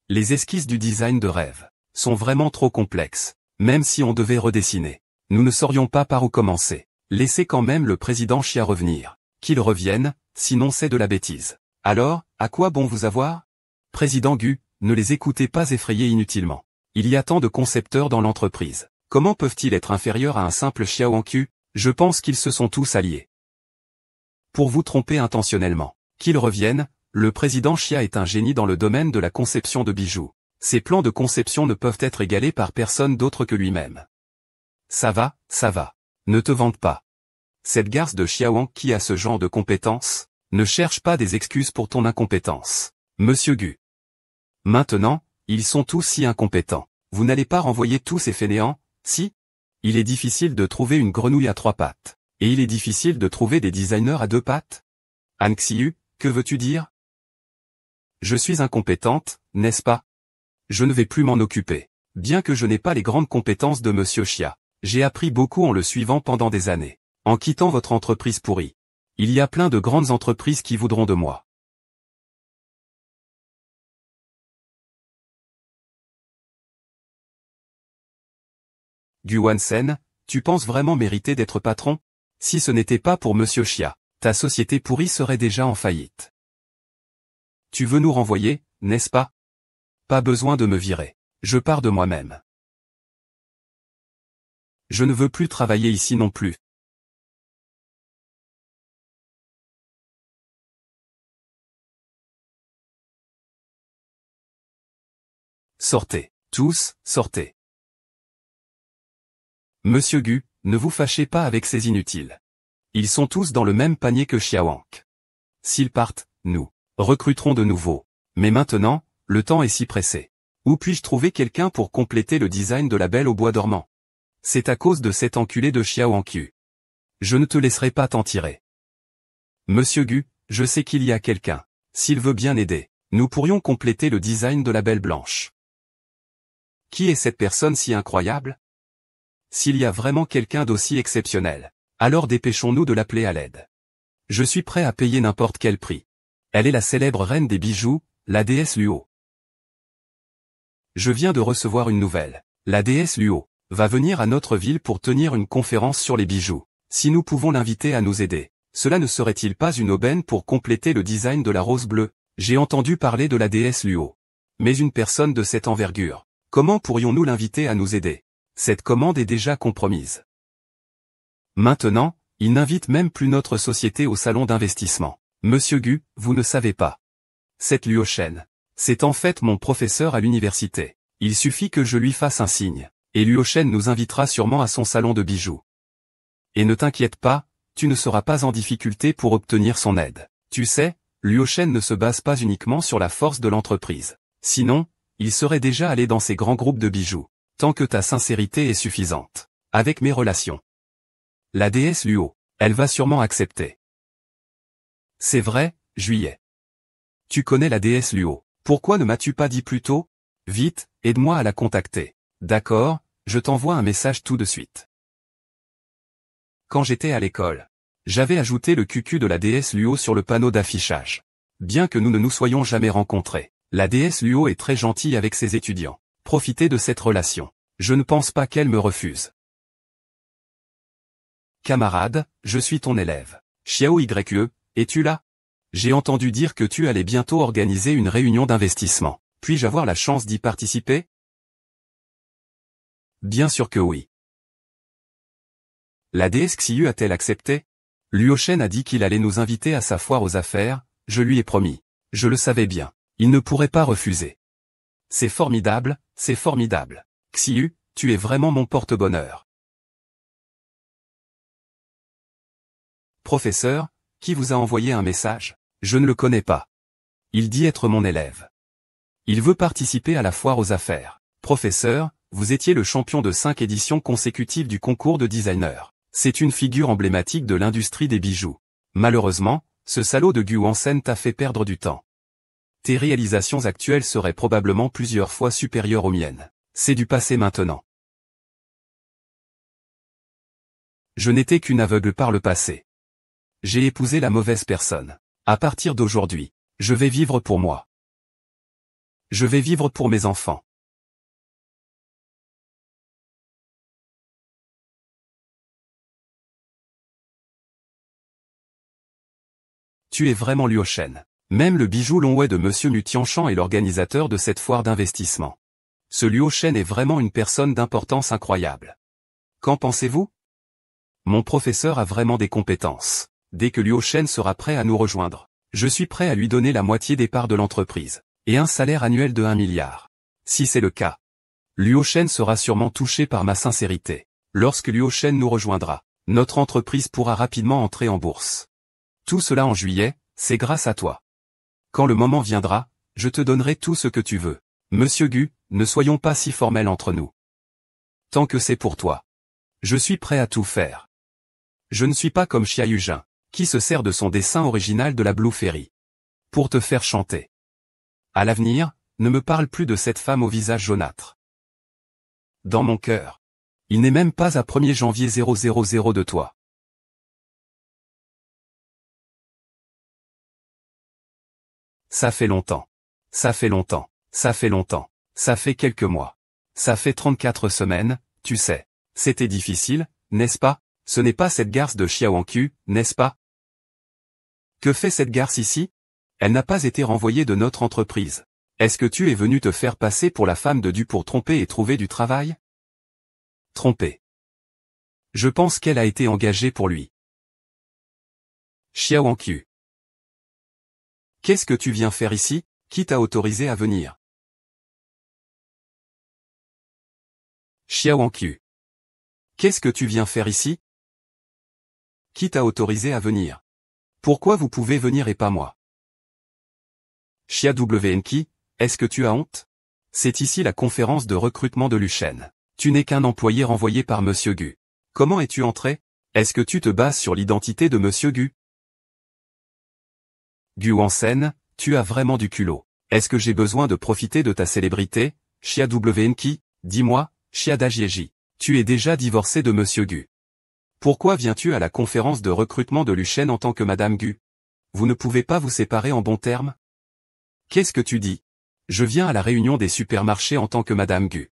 Speaker 1: Les esquisses du design de rêve sont vraiment trop complexes. Même si on devait redessiner, nous ne saurions pas par où commencer. Laissez quand même le président Xia revenir. Qu'il revienne, sinon c'est de la bêtise. Alors, à quoi bon vous avoir? Président Gu, ne les écoutez pas effrayer inutilement. Il y a tant de concepteurs dans l'entreprise. Comment peuvent-ils être inférieurs à un simple Xiaowankyu? Je pense qu'ils se sont tous alliés pour vous tromper intentionnellement. Qu'ils reviennent, le président Xia est un génie dans le domaine de la conception de bijoux. Ses plans de conception ne peuvent être égalés par personne d'autre que lui-même. Ça va, ça va. Ne te vante pas. Cette garce de Xiaowank qui a ce genre de compétences, ne cherche pas des excuses pour ton incompétence. Monsieur Gu. Maintenant, ils sont tous si incompétents. Vous n'allez pas renvoyer tous ces fainéants, si? Il est difficile de trouver une grenouille à 3 pattes. Et il est difficile de trouver des designers à 2 pattes? Han Xiu, que veux-tu dire? Je suis incompétente, n'est-ce pas? Je ne vais plus m'en occuper. Bien que je n'ai pas les grandes compétences de Monsieur Chia, j'ai appris beaucoup en le suivant pendant des années. En quittant votre entreprise pourrie. Il y a plein de grandes entreprises qui voudront de moi. Gu Wansen, tu penses vraiment mériter d'être patron? Si ce n'était pas pour Monsieur Chia, ta société pourrie serait déjà en faillite. Tu veux nous renvoyer, n'est-ce pas? Pas besoin de me virer. Je pars de moi-même. Je ne veux plus travailler ici non plus. Sortez. Tous, sortez. Monsieur Gu, ne vous fâchez pas avec ces inutiles. Ils sont tous dans le même panier que Xiaowank. S'ils partent, nous recruterons de nouveau. Mais maintenant, le temps est si pressé. Où puis-je trouver quelqu'un pour compléter le design de la Belle au bois dormant? C'est à cause de cet enculé de Xiaowank. Je ne te laisserai pas t'en tirer. Monsieur Gu, je sais qu'il y a quelqu'un. S'il veut bien aider, nous pourrions compléter le design de la Belle blanche. Qui est cette personne si incroyable? S'il y a vraiment quelqu'un d'aussi exceptionnel, alors dépêchons-nous de l'appeler à l'aide. Je suis prêt à payer n'importe quel prix. Elle est la célèbre reine des bijoux, la déesse Luo. Je viens de recevoir une nouvelle. La déesse Luo va venir à notre ville pour tenir une conférence sur les bijoux. Si nous pouvons l'inviter à nous aider, cela ne serait-il pas une aubaine pour compléter le design de la rose bleue? J'ai entendu parler de la déesse Luo. Mais une personne de cette envergure, comment pourrions-nous l'inviter à nous aider? Cette commande est déjà compromise. Maintenant, il n'invite même plus notre société au salon d'investissement. Monsieur Gu, vous ne savez pas. Cette Luo Shen, c'est en fait mon professeur à l'université. Il suffit que je lui fasse un signe, et Luo Shen nous invitera sûrement à son salon de bijoux. Et ne t'inquiète pas, tu ne seras pas en difficulté pour obtenir son aide. Tu sais, Luo Shen ne se base pas uniquement sur la force de l'entreprise. Sinon, il serait déjà allé dans ces grands groupes de bijoux. Tant que ta sincérité est suffisante. Avec mes relations. La déesse Luo, elle va sûrement accepter. C'est vrai, Juillet. Tu connais la déesse Luo. Pourquoi ne m'as-tu pas dit plus tôt? Vite, aide-moi à la contacter. D'accord, je t'envoie un message tout de suite. Quand j'étais à l'école, j'avais ajouté le QQ de la déesse Luo sur le panneau d'affichage. Bien que nous ne nous soyons jamais rencontrés, la déesse Luo est très gentille avec ses étudiants. Profitez de cette relation. Je ne pense pas qu'elle me refuse. Camarade, je suis ton élève. Xiao YE, es-tu là? J'ai entendu dire que tu allais bientôt organiser une réunion d'investissement. Puis-je avoir la chance d'y participer? Bien sûr que oui. La déesse Xiu a-t-elle accepté? Luo Shen a dit qu'il allait nous inviter à sa foire aux affaires, je lui ai promis. Je le savais bien. Il ne pourrait pas refuser. C'est formidable, c'est formidable. Xiu, tu es vraiment mon porte-bonheur. Professeur, qui vous a envoyé un message? Je ne le connais pas. Il dit être mon élève. Il veut participer à la foire aux affaires. Professeur, vous étiez le champion de 5 éditions consécutives du concours de designer. C'est une figure emblématique de l'industrie des bijoux. Malheureusement, ce salaud de Gu Wansen t'a fait perdre du temps. Tes réalisations actuelles seraient probablement plusieurs fois supérieures aux miennes. C'est du passé maintenant. Je n'étais qu'une aveugle par le passé. J'ai épousé la mauvaise personne. À partir d'aujourd'hui, je vais vivre pour moi. Je vais vivre pour mes enfants. Tu es vraiment Luo Shen. Même le bijou Longwei de Monsieur Mu Tianshan est l'organisateur de cette foire d'investissement. Ce Luo Shen est vraiment une personne d'importance incroyable. Qu'en pensez-vous? Mon professeur a vraiment des compétences. Dès que Luo Shen sera prêt à nous rejoindre, je suis prêt à lui donner la moitié des parts de l'entreprise, et un salaire annuel de 1 milliard. Si c'est le cas, Luo Shen sera sûrement touché par ma sincérité. Lorsque Luo Shen nous rejoindra, notre entreprise pourra rapidement entrer en bourse. Tout cela en juillet, c'est grâce à toi. Quand le moment viendra, je te donnerai tout ce que tu veux. Monsieur Gu, ne soyons pas si formels entre nous. Tant que c'est pour toi. Je suis prêt à tout faire. Je ne suis pas comme Xia Yujin, qui se sert de son dessin original de la Blue Fairy pour te faire chanter. À l'avenir, ne me parle plus de cette femme au visage jaunâtre. Dans mon cœur. Il n'est même pas à 1er janvier 000 de toi. Ça fait longtemps. Ça fait longtemps. Ça fait longtemps. Ça fait quelques mois. Ça fait 34 semaines, tu sais. C'était difficile, n'est-ce pas? Ce n'est pas cette garce de Xiaoanqiu, n'est-ce pas? Que fait cette garce ici? Elle n'a pas été renvoyée de notre entreprise. Est-ce que tu es venu te faire passer pour la femme de Du pour tromper et trouver du travail? Tromper. Je pense qu'elle a été engagée pour lui. Xiaoanqiu. Qu'est-ce que tu viens faire ici? Qui t'a autorisé à venir? Xiaoanqiu. Qu'est-ce que tu viens faire ici? Qui t'a autorisé à venir? Pourquoi vous pouvez venir et pas moi? Xiaowenqi, est-ce que tu as honte? C'est ici la conférence de recrutement de Luchen. Tu n'es qu'un employé renvoyé par Monsieur Gu. Comment es-tu entré? Est-ce que tu te bases sur l'identité de Monsieur Gu? Gu Wansen, tu as vraiment du culot. Est-ce que j'ai besoin de profiter de ta célébrité? Xiaowenqi, dis-moi, Xiadajieji, tu es déjà divorcé de Monsieur Gu. Pourquoi viens-tu à la conférence de recrutement de Luchen en tant que Madame Gu? Vous ne pouvez pas vous séparer en bons termes? Qu'est-ce que tu dis? Je viens à la réunion des supermarchés en tant que Madame Gu.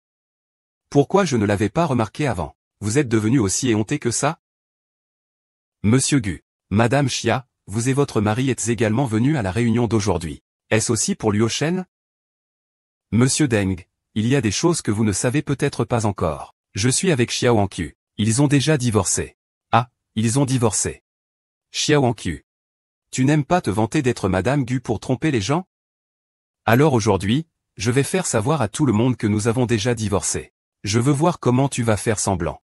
Speaker 1: Pourquoi je ne l'avais pas remarqué avant? Vous êtes devenu aussi éhonté que ça? Monsieur Gu, Madame Xia, vous et votre mari êtes également venus à la réunion d'aujourd'hui. Est-ce aussi pour Luochen? Monsieur Deng, il y a des choses que vous ne savez peut-être pas encore. Je suis avec Xiaoanqiu. Ils ont déjà divorcé. Ah, ils ont divorcé. Xiaoanqiu. Tu n'aimes pas te vanter d'être Madame Gu pour tromper les gens? Alors aujourd'hui, je vais faire savoir à tout le monde que nous avons déjà divorcé. Je veux voir comment tu vas faire semblant.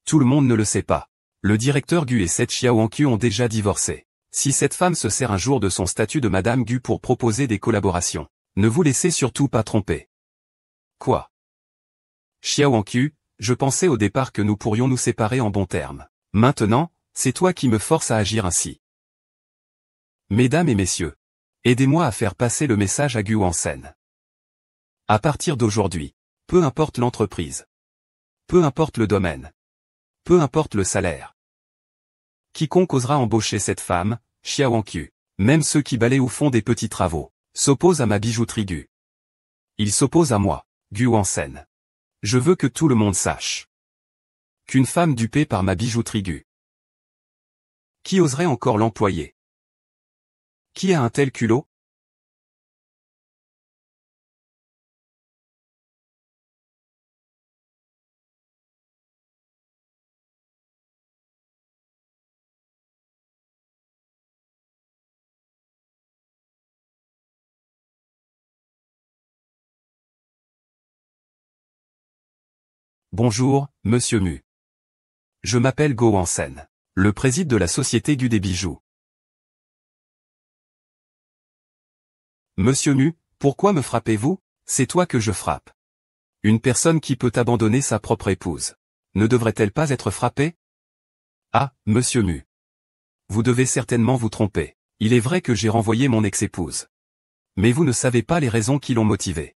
Speaker 1: Tout le monde ne le sait pas. Le directeur Gu et cette Xiaoanqiu ont déjà divorcé. Si cette femme se sert un jour de son statut de Madame Gu pour proposer des collaborations, ne vous laissez surtout pas tromper. Quoi? Xiaoanqiu, je pensais au départ que nous pourrions nous séparer en bons termes. Maintenant, c'est toi qui me forces à agir ainsi. Mesdames et messieurs, aidez-moi à faire passer le message à Gu Wansen. À partir d'aujourd'hui, peu importe l'entreprise, peu importe le domaine, peu importe le salaire, quiconque osera embaucher cette femme, Xiaoanqiu, même ceux qui balaient ou font des petits travaux, s'opposent à ma bijouterie Gu. Ils s'opposent à moi, Gu Wansen. Je veux que tout le monde sache qu'une femme dupée par ma bijouterie Gu. Qui oserait encore l'employer? Qui a un tel culot? Bonjour, Monsieur Mu. Je m'appelle Go Wansen, le président de la société Gu des bijoux. Monsieur Mu, pourquoi me frappez-vous? C'est toi que je frappe. Une personne qui peut abandonner sa propre épouse. Ne devrait-elle pas être frappée? Ah, Monsieur Mu. Vous devez certainement vous tromper. Il est vrai que j'ai renvoyé mon ex-épouse. Mais vous ne savez pas les raisons qui l'ont motivée.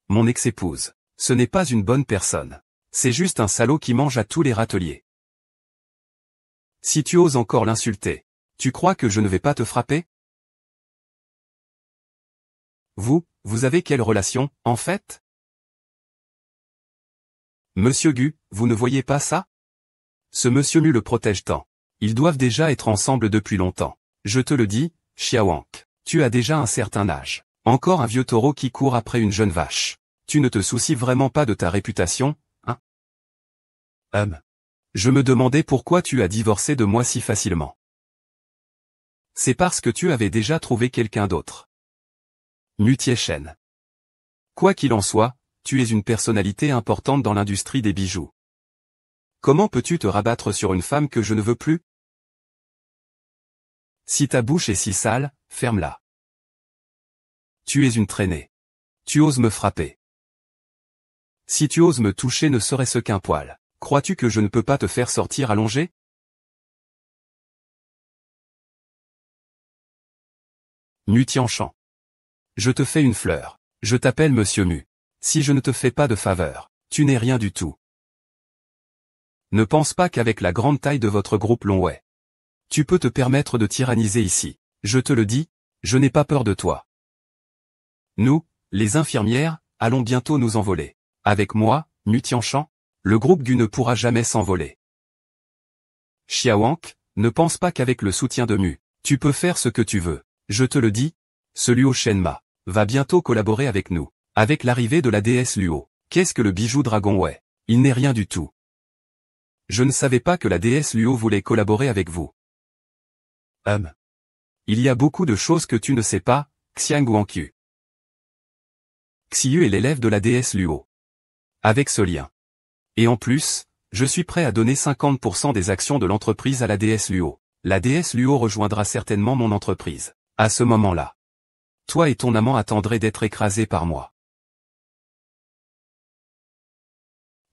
Speaker 1: Mon ex-épouse. Ce n'est pas une bonne personne. C'est juste un salaud qui mange à tous les râteliers. Si tu oses encore l'insulter, tu crois que je ne vais pas te frapper? Vous avez quelle relation, en fait? Monsieur Gu, vous ne voyez pas ça? Ce monsieur Mu le protège tant. Ils doivent déjà être ensemble depuis longtemps. Je te le dis, Xiaoang, tu as déjà un certain âge. Encore un vieux taureau qui court après une jeune vache. Tu ne te soucies vraiment pas de ta réputation, hein? Je me demandais pourquoi tu as divorcé de moi si facilement. C'est parce que tu avais déjà trouvé quelqu'un d'autre. Mu Tiechen. Quoi qu'il en soit, tu es une personnalité importante dans l'industrie des bijoux. Comment peux-tu te rabattre sur une femme que je ne veux plus? Si ta bouche est si sale, ferme-la. Tu es une traînée. Tu oses me frapper. Si tu oses me toucher ne serait-ce qu'un poil, crois-tu que je ne peux pas te faire sortir allongé? Mu Tianshan. Je te fais une fleur. Je t'appelle Monsieur Mu. Si je ne te fais pas de faveur, tu n'es rien du tout. Ne pense pas qu'avec la grande taille de votre groupe Longway, tu peux te permettre de tyranniser ici. Je te le dis, je n'ai pas peur de toi. Nous, les infirmières, allons bientôt nous envoler. Avec moi, Mu Tianshan, le groupe Gu ne pourra jamais s'envoler. Xiaowank, ne pense pas qu'avec le soutien de Mu, tu peux faire ce que tu veux. Je te le dis, ce Luo Shenma va bientôt collaborer avec nous. Avec l'arrivée de la déesse Luo, qu'est-ce que le bijou Dragon Wei? Il n'est rien du tout. Je ne savais pas que la déesse Luo voulait collaborer avec vous. Il y a beaucoup de choses que tu ne sais pas, Xiang Wanqiu. Xiu est l'élève de la déesse Luo. Avec ce lien. Et en plus, je suis prêt à donner 50% des actions de l'entreprise à la déesse Luo. La déesse Luo rejoindra certainement mon entreprise. À ce moment-là, toi et ton amant attendraient d'être écrasés par moi.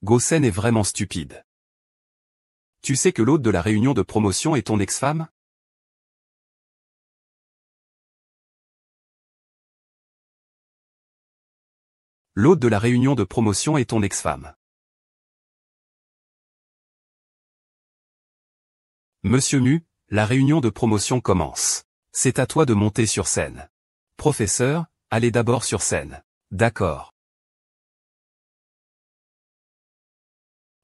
Speaker 1: Gosen est vraiment stupide. Tu sais que l'hôte de la réunion de promotion est ton ex-femme? L'hôte de la réunion de promotion est ton ex-femme. Monsieur Mu, la réunion de promotion commence. C'est à toi de monter sur scène. Professeur, allez d'abord sur scène. D'accord.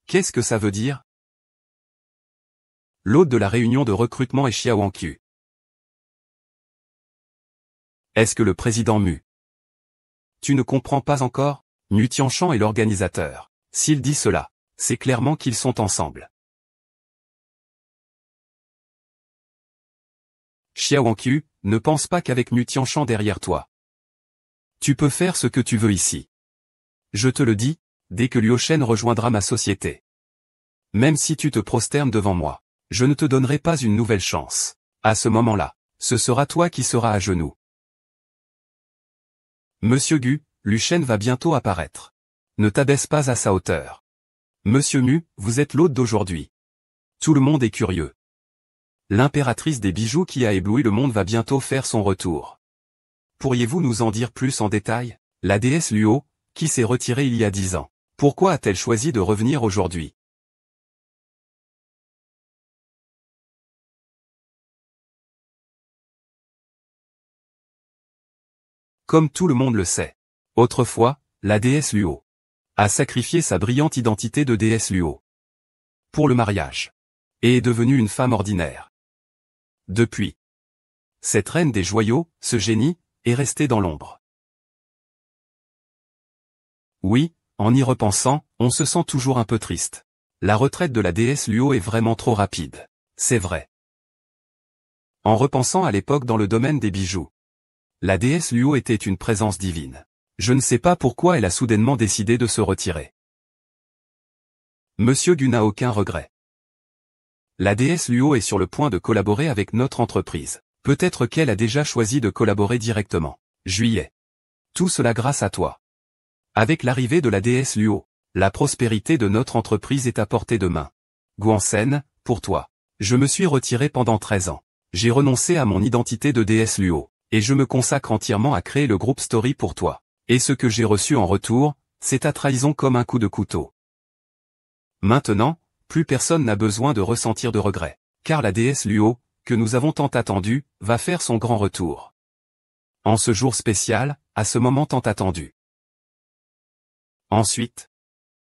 Speaker 1: Qu'est-ce que ça veut dire? L'hôte de la réunion de recrutement est Xiaowanqiu. Est-ce que le président Mu? Tu ne comprends pas encore? Mu Tianshan est l'organisateur. S'il dit cela, c'est clairement qu'ils sont ensemble. Xiaowanqiu, ne pense pas qu'avec Mu Tianshan derrière toi, tu peux faire ce que tu veux ici. Je te le dis, dès que Luo Shen rejoindra ma société. Même si tu te prosternes devant moi, je ne te donnerai pas une nouvelle chance. À ce moment-là, ce sera toi qui seras à genoux. Monsieur Gu, Luo Shen va bientôt apparaître. Ne t'abaisse pas à sa hauteur. Monsieur Mu, vous êtes l'hôte d'aujourd'hui. Tout le monde est curieux. L'impératrice des bijoux qui a ébloui le monde va bientôt faire son retour. Pourriez-vous nous en dire plus en détail? La déesse Luo, qui s'est retirée il y a 10 ans. Pourquoi a-t-elle choisi de revenir aujourd'hui? Comme tout le monde le sait. Autrefois, la déesse Luo a sacrifié sa brillante identité de déesse Luo pour le mariage et est devenue une femme ordinaire. Depuis, cette reine des joyaux, ce génie, est restée dans l'ombre. Oui, en y repensant, on se sent toujours un peu triste. La retraite de la déesse Luo est vraiment trop rapide. C'est vrai. En repensant à l'époque dans le domaine des bijoux, la déesse Luo était une présence divine. Je ne sais pas pourquoi elle a soudainement décidé de se retirer. Monsieur Gu n'a aucun regret. La déesse Luo est sur le point de collaborer avec notre entreprise. Peut-être qu'elle a déjà choisi de collaborer directement. Juillet. Tout cela grâce à toi. Avec l'arrivée de la déesse Luo, la prospérité de notre entreprise est à portée de main. Guansen, pour toi. Je me suis retiré pendant 13 ans. J'ai renoncé à mon identité de déesse Luo, et je me consacre entièrement à créer le groupe Story pour toi. Et ce que j'ai reçu en retour, c'est ta trahison comme un coup de couteau. Maintenant, plus personne n'a besoin de ressentir de regrets, car la déesse Luo, que nous avons tant attendue, va faire son grand retour. En ce jour spécial, à ce moment tant attendu. Ensuite,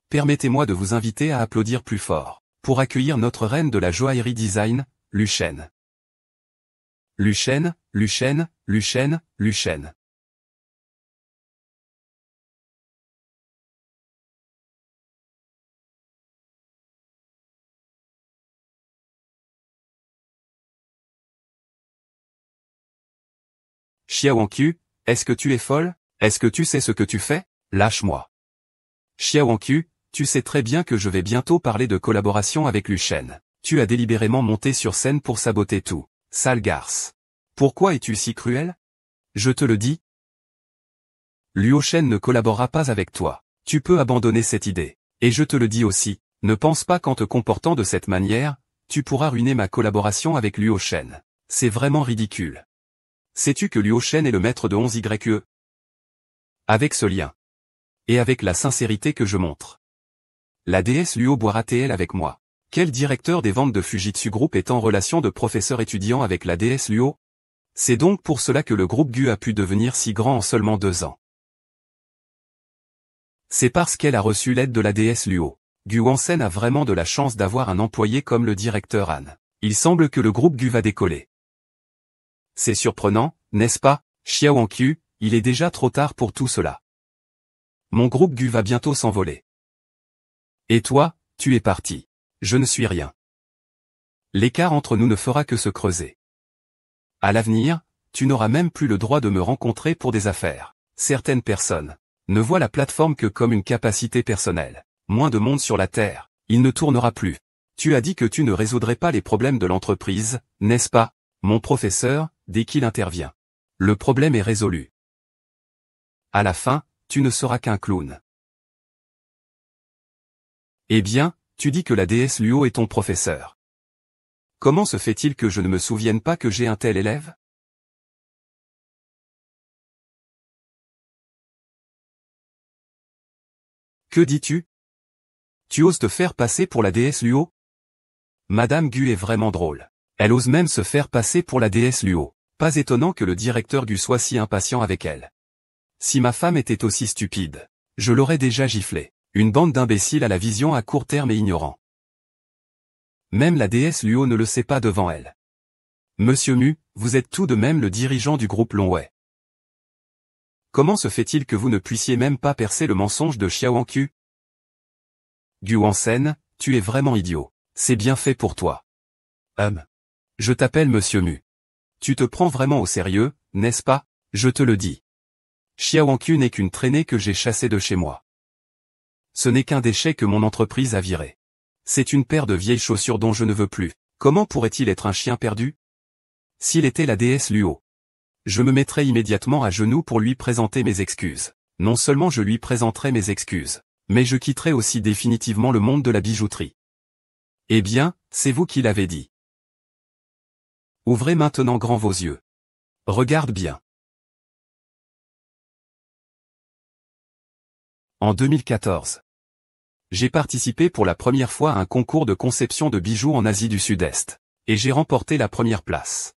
Speaker 1: permettez-moi de vous inviter à applaudir plus fort, pour accueillir notre reine de la joaillerie design, Luo Shen. Luo Shen, Luo Shen, Luo Shen, Luo Shen. Xiaowanqiu, est-ce que tu es folle? Est-ce que tu sais ce que tu fais? Lâche-moi. Xiaowanqiu, tu sais très bien que je vais bientôt parler de collaboration avec Luo Shen. Tu as délibérément monté sur scène pour saboter tout. Sale garce. Pourquoi es-tu si cruel? Je te le dis. Luo Shen ne collaborera pas avec toi. Tu peux abandonner cette idée. Et je te le dis aussi, ne pense pas qu'en te comportant de cette manière, tu pourras ruiner ma collaboration avec Luo Shen. C'est vraiment ridicule. Sais-tu que Luo Shen est le maître de 11YE? Avec ce lien. Et avec la sincérité que je montre. La déesse Luo boira-t-elle avec moi? Quel directeur des ventes de Fujitsu Group est en relation de professeur-étudiant avec la déesse Luo? C'est donc pour cela que le groupe GU a pu devenir si grand en seulement 2 ans. C'est parce qu'elle a reçu l'aide de la déesse Luo. Gu Wansen a vraiment de la chance d'avoir un employé comme le directeur Han. Il semble que le groupe GU va décoller. C'est surprenant, n'est-ce pas, Xiao Hankyu, il est déjà trop tard pour tout cela. Mon groupe GU va bientôt s'envoler. Et toi, tu es parti. Je ne suis rien. L'écart entre nous ne fera que se creuser. À l'avenir, tu n'auras même plus le droit de me rencontrer pour des affaires. Certaines personnes ne voient la plateforme que comme une capacité personnelle. Moins de monde sur la Terre, il ne tournera plus. Tu as dit que tu ne résoudrais pas les problèmes de l'entreprise, n'est-ce pas, mon professeur, dès qu'il intervient. Le problème est résolu. À la fin, tu ne seras qu'un clown. Eh bien, tu dis que la déesse Luo est ton professeur. Comment se fait-il que je ne me souvienne pas que j'ai un tel élève? Que dis-tu? Tu oses te faire passer pour la déesse Luo? Madame Gu est vraiment drôle. Elle ose même se faire passer pour la déesse Luo. Pas étonnant que le directeur Gu soit si impatient avec elle. Si ma femme était aussi stupide, je l'aurais déjà giflée. Une bande d'imbéciles à la vision à court terme et ignorants. Même la déesse Luo ne le sait pas devant elle. Monsieur Mu, vous êtes tout de même le dirigeant du groupe Longwei. Comment se fait-il que vous ne puissiez même pas percer le mensonge de Xiao Hankyu? Gu Wansen, tu es vraiment idiot. C'est bien fait pour toi. Je t'appelle Monsieur Mu. Tu te prends vraiment au sérieux, n'est-ce pas? Je te le dis. Xiao Hankyu n'est qu'une traînée que j'ai chassée de chez moi. Ce n'est qu'un déchet que mon entreprise a viré. C'est une paire de vieilles chaussures dont je ne veux plus. Comment pourrait-il être un chien perdu? S'il était la déesse Luo, je me mettrais immédiatement à genoux pour lui présenter mes excuses. Non seulement je lui présenterai mes excuses, mais je quitterai aussi définitivement le monde de la bijouterie. Eh bien, c'est vous qui l'avez dit. Ouvrez maintenant grand vos yeux. Regarde bien. En 2014. J'ai participé pour la première fois à un concours de conception de bijoux en Asie du Sud-Est. Et j'ai remporté la première place.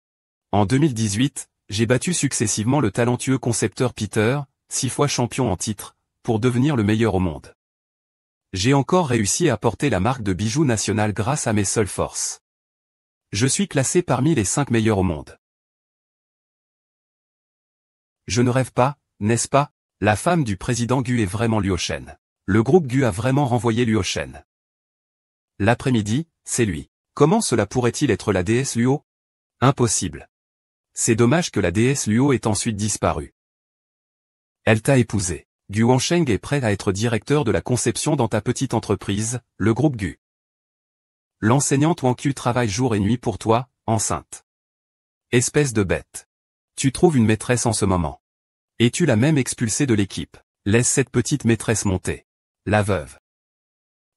Speaker 1: En 2018, j'ai battu successivement le talentueux concepteur Peter, 6 fois champion en titre, pour devenir le meilleur au monde. J'ai encore réussi à porter la marque de bijoux nationale grâce à mes seules forces. Je suis classé parmi les 5 meilleurs au monde. Je ne rêve pas, n'est-ce pas? La femme du président Gu est vraiment Luo Shen. Le groupe Gu a vraiment renvoyé Luo Shen. L'après-midi, c'est lui. Comment cela pourrait-il être la déesse Luo? Impossible. C'est dommage que la déesse Luo ait ensuite disparu. Elle t'a épousé. Gu Wansheng est prêt à être directeur de la conception dans ta petite entreprise, le groupe Gu. L'enseignante Wankyu travaille jour et nuit pour toi, enceinte. Espèce de bête. Tu trouves une maîtresse en ce moment. Et tu l'as même expulsée de l'équipe. Laisse cette petite maîtresse monter. La veuve.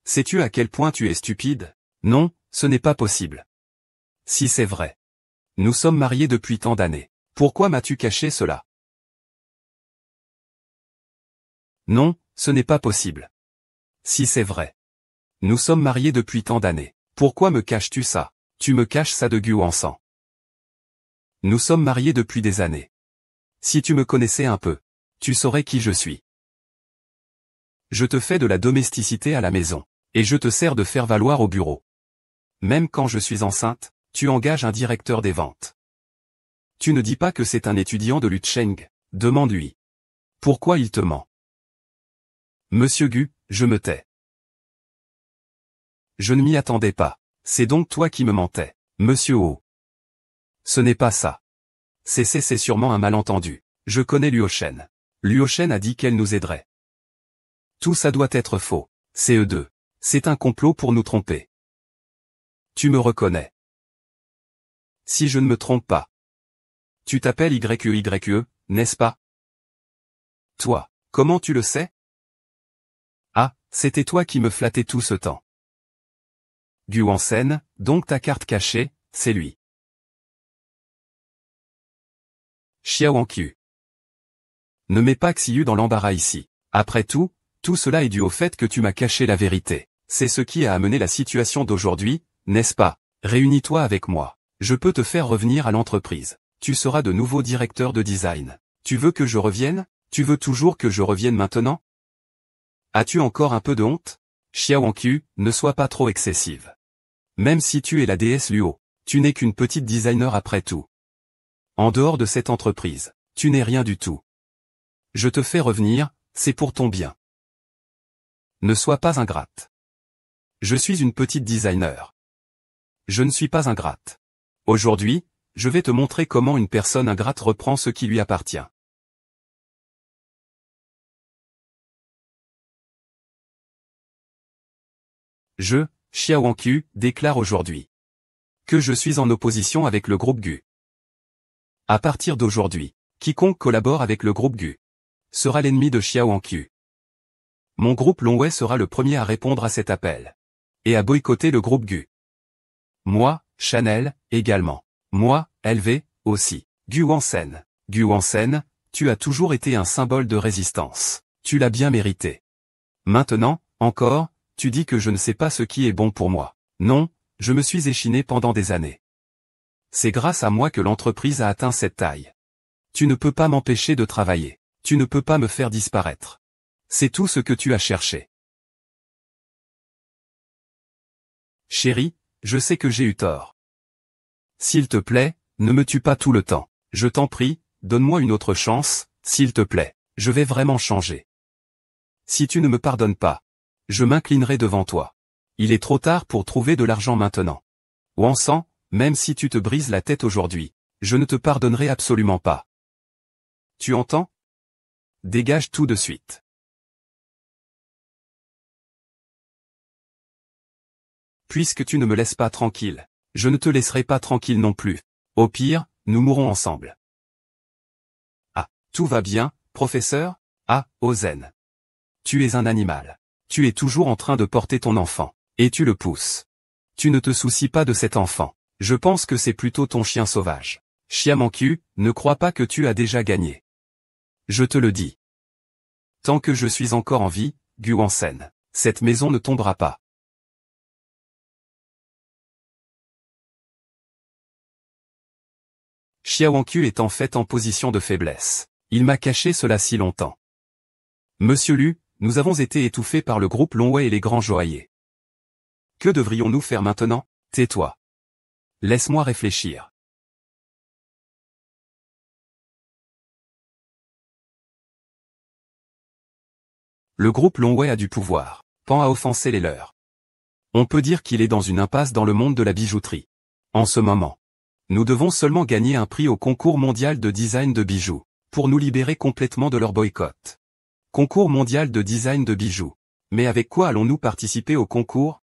Speaker 1: Sais-tu à quel point tu es stupide? Non, ce n'est pas possible. Si c'est vrai. Nous sommes mariés depuis tant d'années. Pourquoi m'as-tu caché cela? Non, ce n'est pas possible. Si c'est vrai. Nous sommes mariés depuis tant d'années. Pourquoi me caches-tu ça? Tu me caches ça de Gu Wansan. Nous sommes mariés depuis des années. Si tu me connaissais un peu, tu saurais qui je suis. Je te fais de la domesticité à la maison, et je te sers de faire-valoir au bureau. Même quand je suis enceinte, tu engages un directeur des ventes. Tu ne dis pas que c'est un étudiant de Lucheng, demande-lui. Pourquoi il te ment? Monsieur Gu, je me tais. Je ne m'y attendais pas. C'est donc toi qui me mentais, Monsieur O. Ce n'est pas ça. C'est sûrement un malentendu. Je connais Luo Shen. Luo Shen a dit qu'elle nous aiderait. Tout ça doit être faux. C'est eux deux. C'est un complot pour nous tromper. Tu me reconnais. Si je ne me trompe pas. Tu t'appelles YE, n'est-ce pas? Toi, comment tu le sais? Ah, c'était toi qui me flattais tout ce temps. Gu Wansen, donc ta carte cachée, c'est lui. Xiaoangqiu. Ne mets pas Xiu dans l'embarras ici. Après tout cela est dû au fait que tu m'as caché la vérité. C'est ce qui a amené la situation d'aujourd'hui, n'est-ce pas? Réunis-toi avec moi. Je peux te faire revenir à l'entreprise. Tu seras de nouveau directeur de design. Tu veux que je revienne? Tu veux toujours que je revienne maintenant? As-tu encore un peu de honte? Xiaoangqiu, ne sois pas trop excessive. Même si tu es la déesse Luo, tu n'es qu'une petite designer après tout. En dehors de cette entreprise, tu n'es rien du tout. Je te fais revenir, c'est pour ton bien. Ne sois pas ingrate. Je suis une petite designer. Je ne suis pas ingrate. Aujourd'hui, je vais te montrer comment une personne ingrate reprend ce qui lui appartient. Je, Xiaoangqiu, déclare aujourd'hui que je suis en opposition avec le groupe Gu. À partir d'aujourd'hui, quiconque collabore avec le groupe Gu sera l'ennemi de Xiaoangqiu. Mon groupe Longwei sera le premier à répondre à cet appel et à boycotter le groupe Gu. Moi, Chanel, également. Moi, LV, aussi. Gu Wansen. Gu Wansen, tu as toujours été un symbole de résistance. Tu l'as bien mérité. Maintenant, encore, tu dis que je ne sais pas ce qui est bon pour moi. Non, je me suis échiné pendant des années. C'est grâce à moi que l'entreprise a atteint cette taille. Tu ne peux pas m'empêcher de travailler. Tu ne peux pas me faire disparaître. C'est tout ce que tu as cherché. Chérie, je sais que j'ai eu tort. S'il te plaît, ne me tue pas tout le temps. Je t'en prie, donne-moi une autre chance, s'il te plaît. Je vais vraiment changer. Si tu ne me pardonnes pas, je m'inclinerai devant toi. Il est trop tard pour trouver de l'argent maintenant. Wansan, même si tu te brises la tête aujourd'hui, je ne te pardonnerai absolument pas. Tu entends? Dégage tout de suite. Puisque tu ne me laisses pas tranquille, je ne te laisserai pas tranquille non plus. Au pire, nous mourrons ensemble. Ah, tout va bien, professeur? Ah, Ozen. Tu es un animal. Tu es toujours en train de porter ton enfant, et tu le pousses. Tu ne te soucies pas de cet enfant. Je pense que c'est plutôt ton chien sauvage. Xiaoangqiu, ne crois pas que tu as déjà gagné. Je te le dis. Tant que je suis encore en vie, Gu Wansen, cette maison ne tombera pas. Xiaoangqiu est en fait en position de faiblesse. Il m'a caché cela si longtemps. Monsieur Lu, nous avons été étouffés par le groupe Longwei et les grands joailliers. Que devrions-nous faire maintenant? Tais-toi. Laisse-moi réfléchir. Le groupe Longwei a du pouvoir. Pan a offensé les leurs. On peut dire qu'il est dans une impasse dans le monde de la bijouterie. En ce moment, nous devons seulement gagner un prix au concours mondial de design de bijoux, pour nous libérer complètement de leur boycott. Concours mondial de design de bijoux. Mais avec quoi allons-nous participer au concours?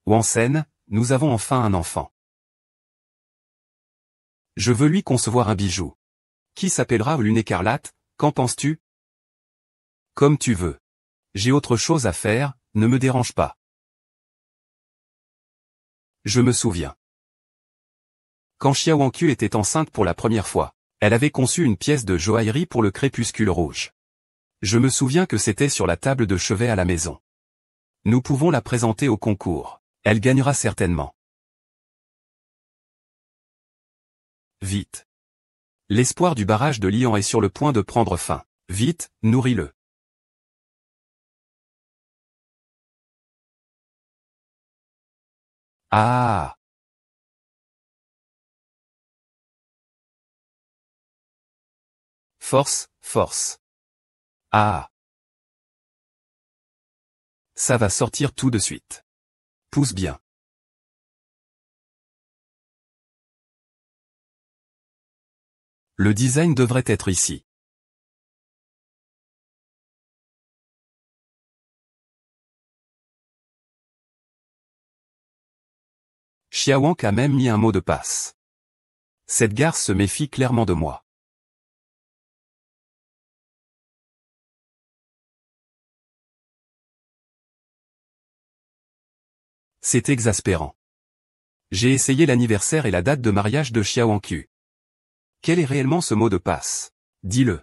Speaker 1: Wansen, nous avons enfin un enfant. Je veux lui concevoir un bijou. Qui s'appellera Lune écarlate, qu'en penses-tu? Comme tu veux. J'ai autre chose à faire, ne me dérange pas. Je me souviens. Quand Xiaoangqiu était enceinte pour la première fois, elle avait conçu une pièce de joaillerie pour le crépuscule rouge. Je me souviens que c'était sur la table de chevet à la maison. Nous pouvons la présenter au concours. Elle gagnera certainement. Vite. L'espoir du barrage de Lian est sur le point de prendre fin. Vite, nourris-le. Ah! Force, force. Ah! Ça va sortir tout de suite. Pousse bien. Le design devrait être ici. Xiaowang a même mis un mot de passe. Cette garce se méfie clairement de moi. C'est exaspérant. J'ai essayé l'anniversaire et la date de mariage de Xiaoangqu. Quel est réellement ce mot de passe? Dis-le.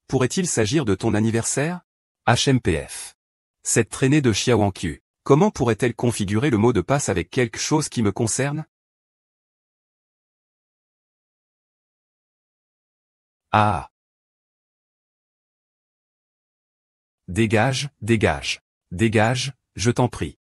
Speaker 1: Pourrait-il s'agir de ton anniversaire? HMPF. Cette traînée de Xiaoangqu, comment pourrait-elle configurer le mot de passe avec quelque chose qui me concerne? Ah. Dégage, dégage. Dégage, je t'en prie.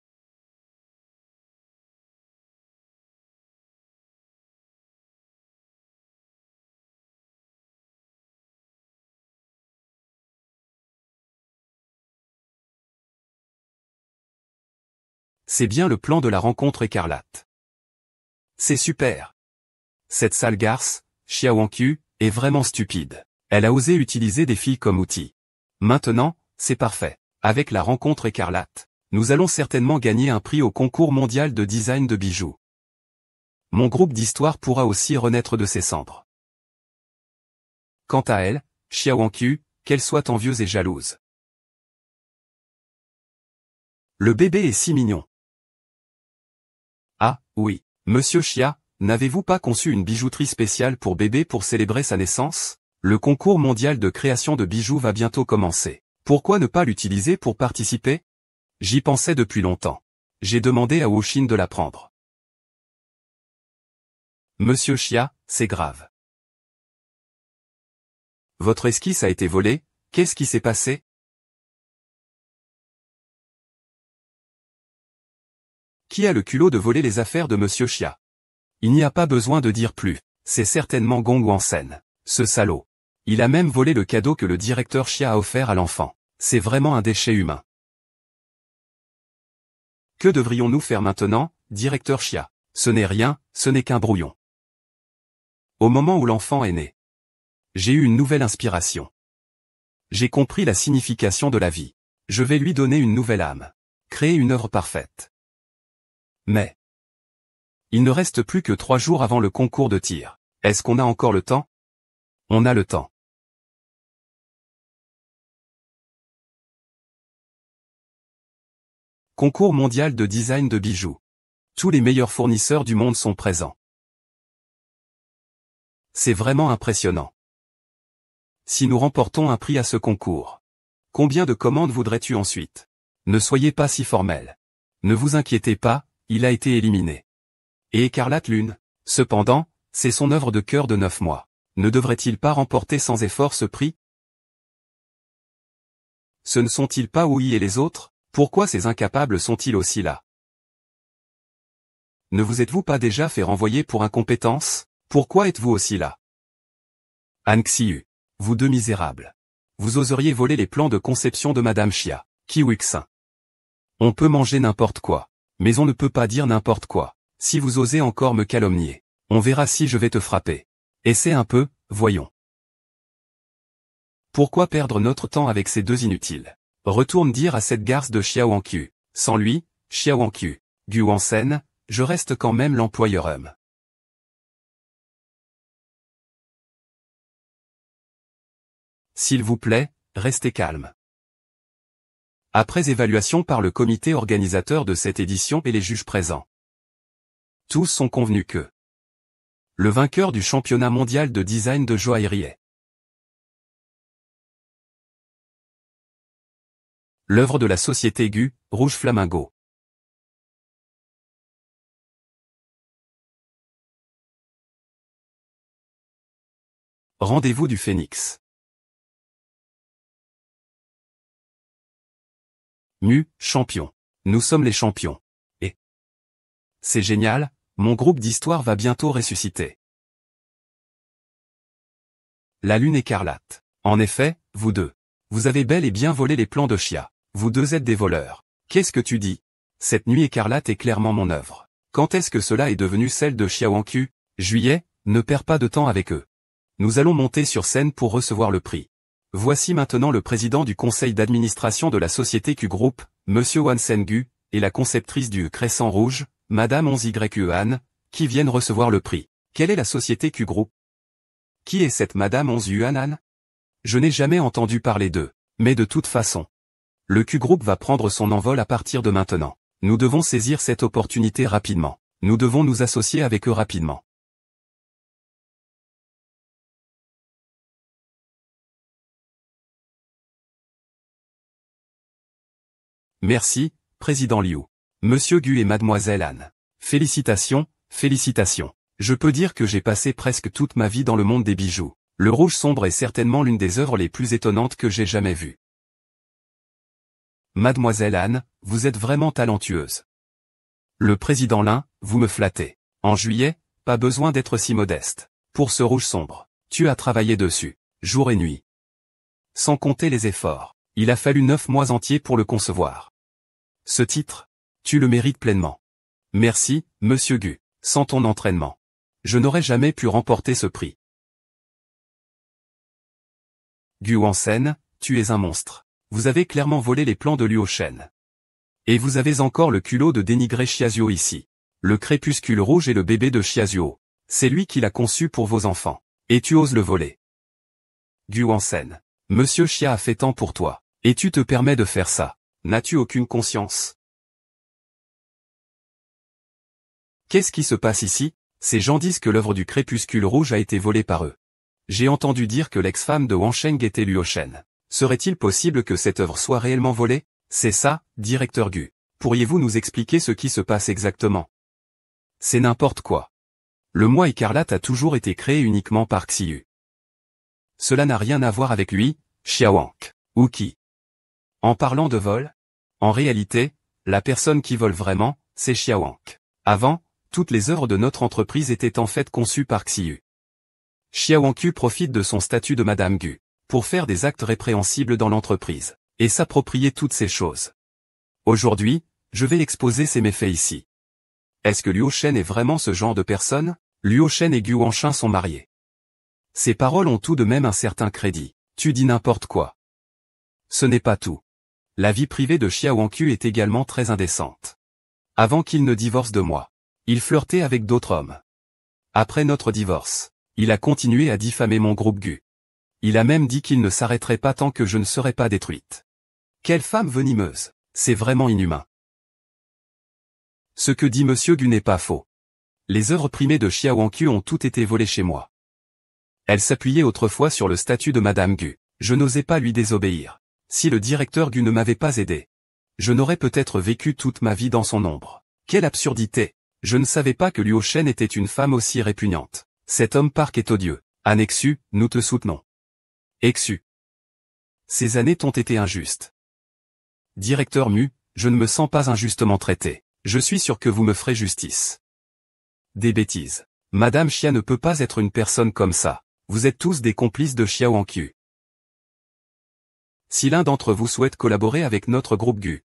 Speaker 1: C'est bien le plan de la rencontre écarlate. C'est super. Cette sale garce, Xiaoangqu, est vraiment stupide. Elle a osé utiliser des filles comme outil. Maintenant, c'est parfait. Avec la rencontre écarlate, nous allons certainement gagner un prix au concours mondial de design de bijoux. Mon groupe d'histoire pourra aussi renaître de ses cendres. Quant à elle, Xiaoangqu, qu'elle soit envieuse et jalouse. Le bébé est si mignon. Ah, oui, Monsieur Xia, n'avez-vous pas conçu une bijouterie spéciale pour bébé pour célébrer sa naissance? Le concours mondial de création de bijoux va bientôt commencer. Pourquoi ne pas l'utiliser pour participer? J'y pensais depuis longtemps. J'ai demandé à Wuxin de la prendre. Monsieur Xia, c'est grave. Votre esquisse a été volée, qu'est-ce qui s'est passé? Qui a le culot de voler les affaires de Monsieur Xia? Il n'y a pas besoin de dire plus, c'est certainement Gong Wansen, ce salaud. Il a même volé le cadeau que le directeur Xia a offert à l'enfant. C'est vraiment un déchet humain. Que devrions-nous faire maintenant, directeur Xia? Ce n'est rien, ce n'est qu'un brouillon. Au moment où l'enfant est né, j'ai eu une nouvelle inspiration. J'ai compris la signification de la vie. Je vais lui donner une nouvelle âme. Créer une œuvre parfaite. Mais il ne reste plus que 3 jours avant le concours de tir. Est-ce qu'on a encore le temps? On a le temps. Concours mondial de design de bijoux. Tous les meilleurs fournisseurs du monde sont présents. C'est vraiment impressionnant. Si nous remportons un prix à ce concours, combien de commandes voudrais-tu ensuite? Ne soyez pas si formel. Ne vous inquiétez pas, il a été éliminé. Et Écarlate Lune, cependant, c'est son œuvre de cœur de 9 mois. Ne devrait-il pas remporter sans effort ce prix? Ce ne sont-ils pas Oui et les autres? Pourquoi ces incapables sont-ils aussi là? Ne vous êtes-vous pas déjà fait renvoyer pour incompétence? Pourquoi êtes-vous aussi là? Han Xiu, vous deux misérables. Vous oseriez voler les plans de conception de Madame Xia, Qi Wuxin. On peut manger n'importe quoi, mais on ne peut pas dire n'importe quoi. Si vous osez encore me calomnier, on verra si je vais te frapper. Essaie un peu, voyons. Pourquoi perdre notre temps avec ces deux inutiles? Retourne dire à cette garce de Xiaoangqu. Sans lui, Xiaoangqu, Gu Wansen, je reste quand même l'employeur homme. S'il vous plaît, restez calme. Après évaluation par le comité organisateur de cette édition et les juges présents, tous sont convenus que le vainqueur du championnat mondial de design de joaillerie est l'œuvre de la société Gu, Rouge Flamingo. Rendez-vous du Phénix. Champion. Nous sommes les champions. Et c'est génial, mon groupe d'histoire va bientôt ressusciter. La lune écarlate. En effet, vous deux. Vous avez bel et bien volé les plans de Xia. Vous deux êtes des voleurs. Qu'est-ce que tu dis? Cette nuit écarlate est clairement mon œuvre. Quand est-ce que cela est devenu celle de Xiaoangqu? Juillet, ne perds pas de temps avec eux. Nous allons monter sur scène pour recevoir le prix. Voici maintenant le président du conseil d'administration de la société Q Group, Monsieur Wansen Gu, et la conceptrice du Crescent Rouge, Madame 11Y Han, qui viennent recevoir le prix. Quelle est la société Q Group? Qui est cette Madame 11Y Han? Je n'ai jamais entendu parler d'eux, mais de toute façon, le Q Group va prendre son envol à partir de maintenant. Nous devons saisir cette opportunité rapidement. Nous devons nous associer avec eux rapidement. Merci, Président Liu. Monsieur Gu et Mademoiselle Anne. Félicitations, félicitations. Je peux dire que j'ai passé presque toute ma vie dans le monde des bijoux. Le rouge sombre est certainement l'une des œuvres les plus étonnantes que j'ai jamais vues. Mademoiselle Anne, vous êtes vraiment talentueuse. Le président Lin, vous me flattez. En juillet, pas besoin d'être si modeste. Pour ce rouge sombre, tu as travaillé dessus, jour et nuit. Sans compter les efforts, il a fallu 9 mois entiers pour le concevoir. Ce titre, tu le mérites pleinement. Merci, Monsieur Gu. Sans ton entraînement, je n'aurais jamais pu remporter ce prix. Gu Wansen, tu es un monstre. Vous avez clairement volé les plans de Luo Shen. Et vous avez encore le culot de dénigrer Xiaozuo ici. Le crépuscule rouge est le bébé de Xiaozuo. C'est lui qui l'a conçu pour vos enfants. Et tu oses le voler. Gu Wansen. Monsieur Xia a fait tant pour toi. Et tu te permets de faire ça. N'as-tu aucune conscience? Qu'est-ce qui se passe ici? Ces gens disent que l'œuvre du crépuscule rouge a été volée par eux. J'ai entendu dire que l'ex-femme de Wang Sheng était Luo Shen. Serait-il possible que cette œuvre soit réellement volée? C'est ça, directeur Gu. Pourriez-vous nous expliquer ce qui se passe exactement? C'est n'importe quoi. Le mois écarlate a toujours été créé uniquement par Xiyu. Cela n'a rien à voir avec lui, Xiaowang. Ou qui? En parlant de vol, en réalité, la personne qui vole vraiment, c'est Xiaowang. Avant, toutes les œuvres de notre entreprise étaient en fait conçues par Xiyu. Xiaowang profite de son statut de Madame Gu pour faire des actes répréhensibles dans l'entreprise et s'approprier toutes ces choses. Aujourd'hui, je vais exposer ces méfaits ici. Est-ce que Luo Shen est vraiment ce genre de personne? Luo Shen et Gu Wanshan sont mariés. Ces paroles ont tout de même un certain crédit. Tu dis n'importe quoi. Ce n'est pas tout. La vie privée de Xiaowang est également très indécente. Avant qu'il ne divorce de moi, il flirtait avec d'autres hommes. Après notre divorce, il a continué à diffamer mon groupe Gu. Il a même dit qu'il ne s'arrêterait pas tant que je ne serais pas détruite. Quelle femme venimeuse, c'est vraiment inhumain. Ce que dit Monsieur Gu n'est pas faux. Les œuvres primées de Xiaowang ont toutes été volées chez moi. Elle s'appuyait autrefois sur le statut de Madame Gu. Je n'osais pas lui désobéir. Si le directeur Gu ne m'avait pas aidé, je n'aurais peut-être vécu toute ma vie dans son ombre. Quelle absurdité! Je ne savais pas que Luo Shen était une femme aussi répugnante. Cet homme parc est odieux. Annexu, nous te soutenons. Exu. Ces années t'ont été injustes. Directeur Mu, je ne me sens pas injustement traité. Je suis sûr que vous me ferez justice. Des bêtises. Madame Xia ne peut pas être une personne comme ça. Vous êtes tous des complices de Xiaowang Q. Si l'un d'entre vous souhaite collaborer avec notre groupe Gu,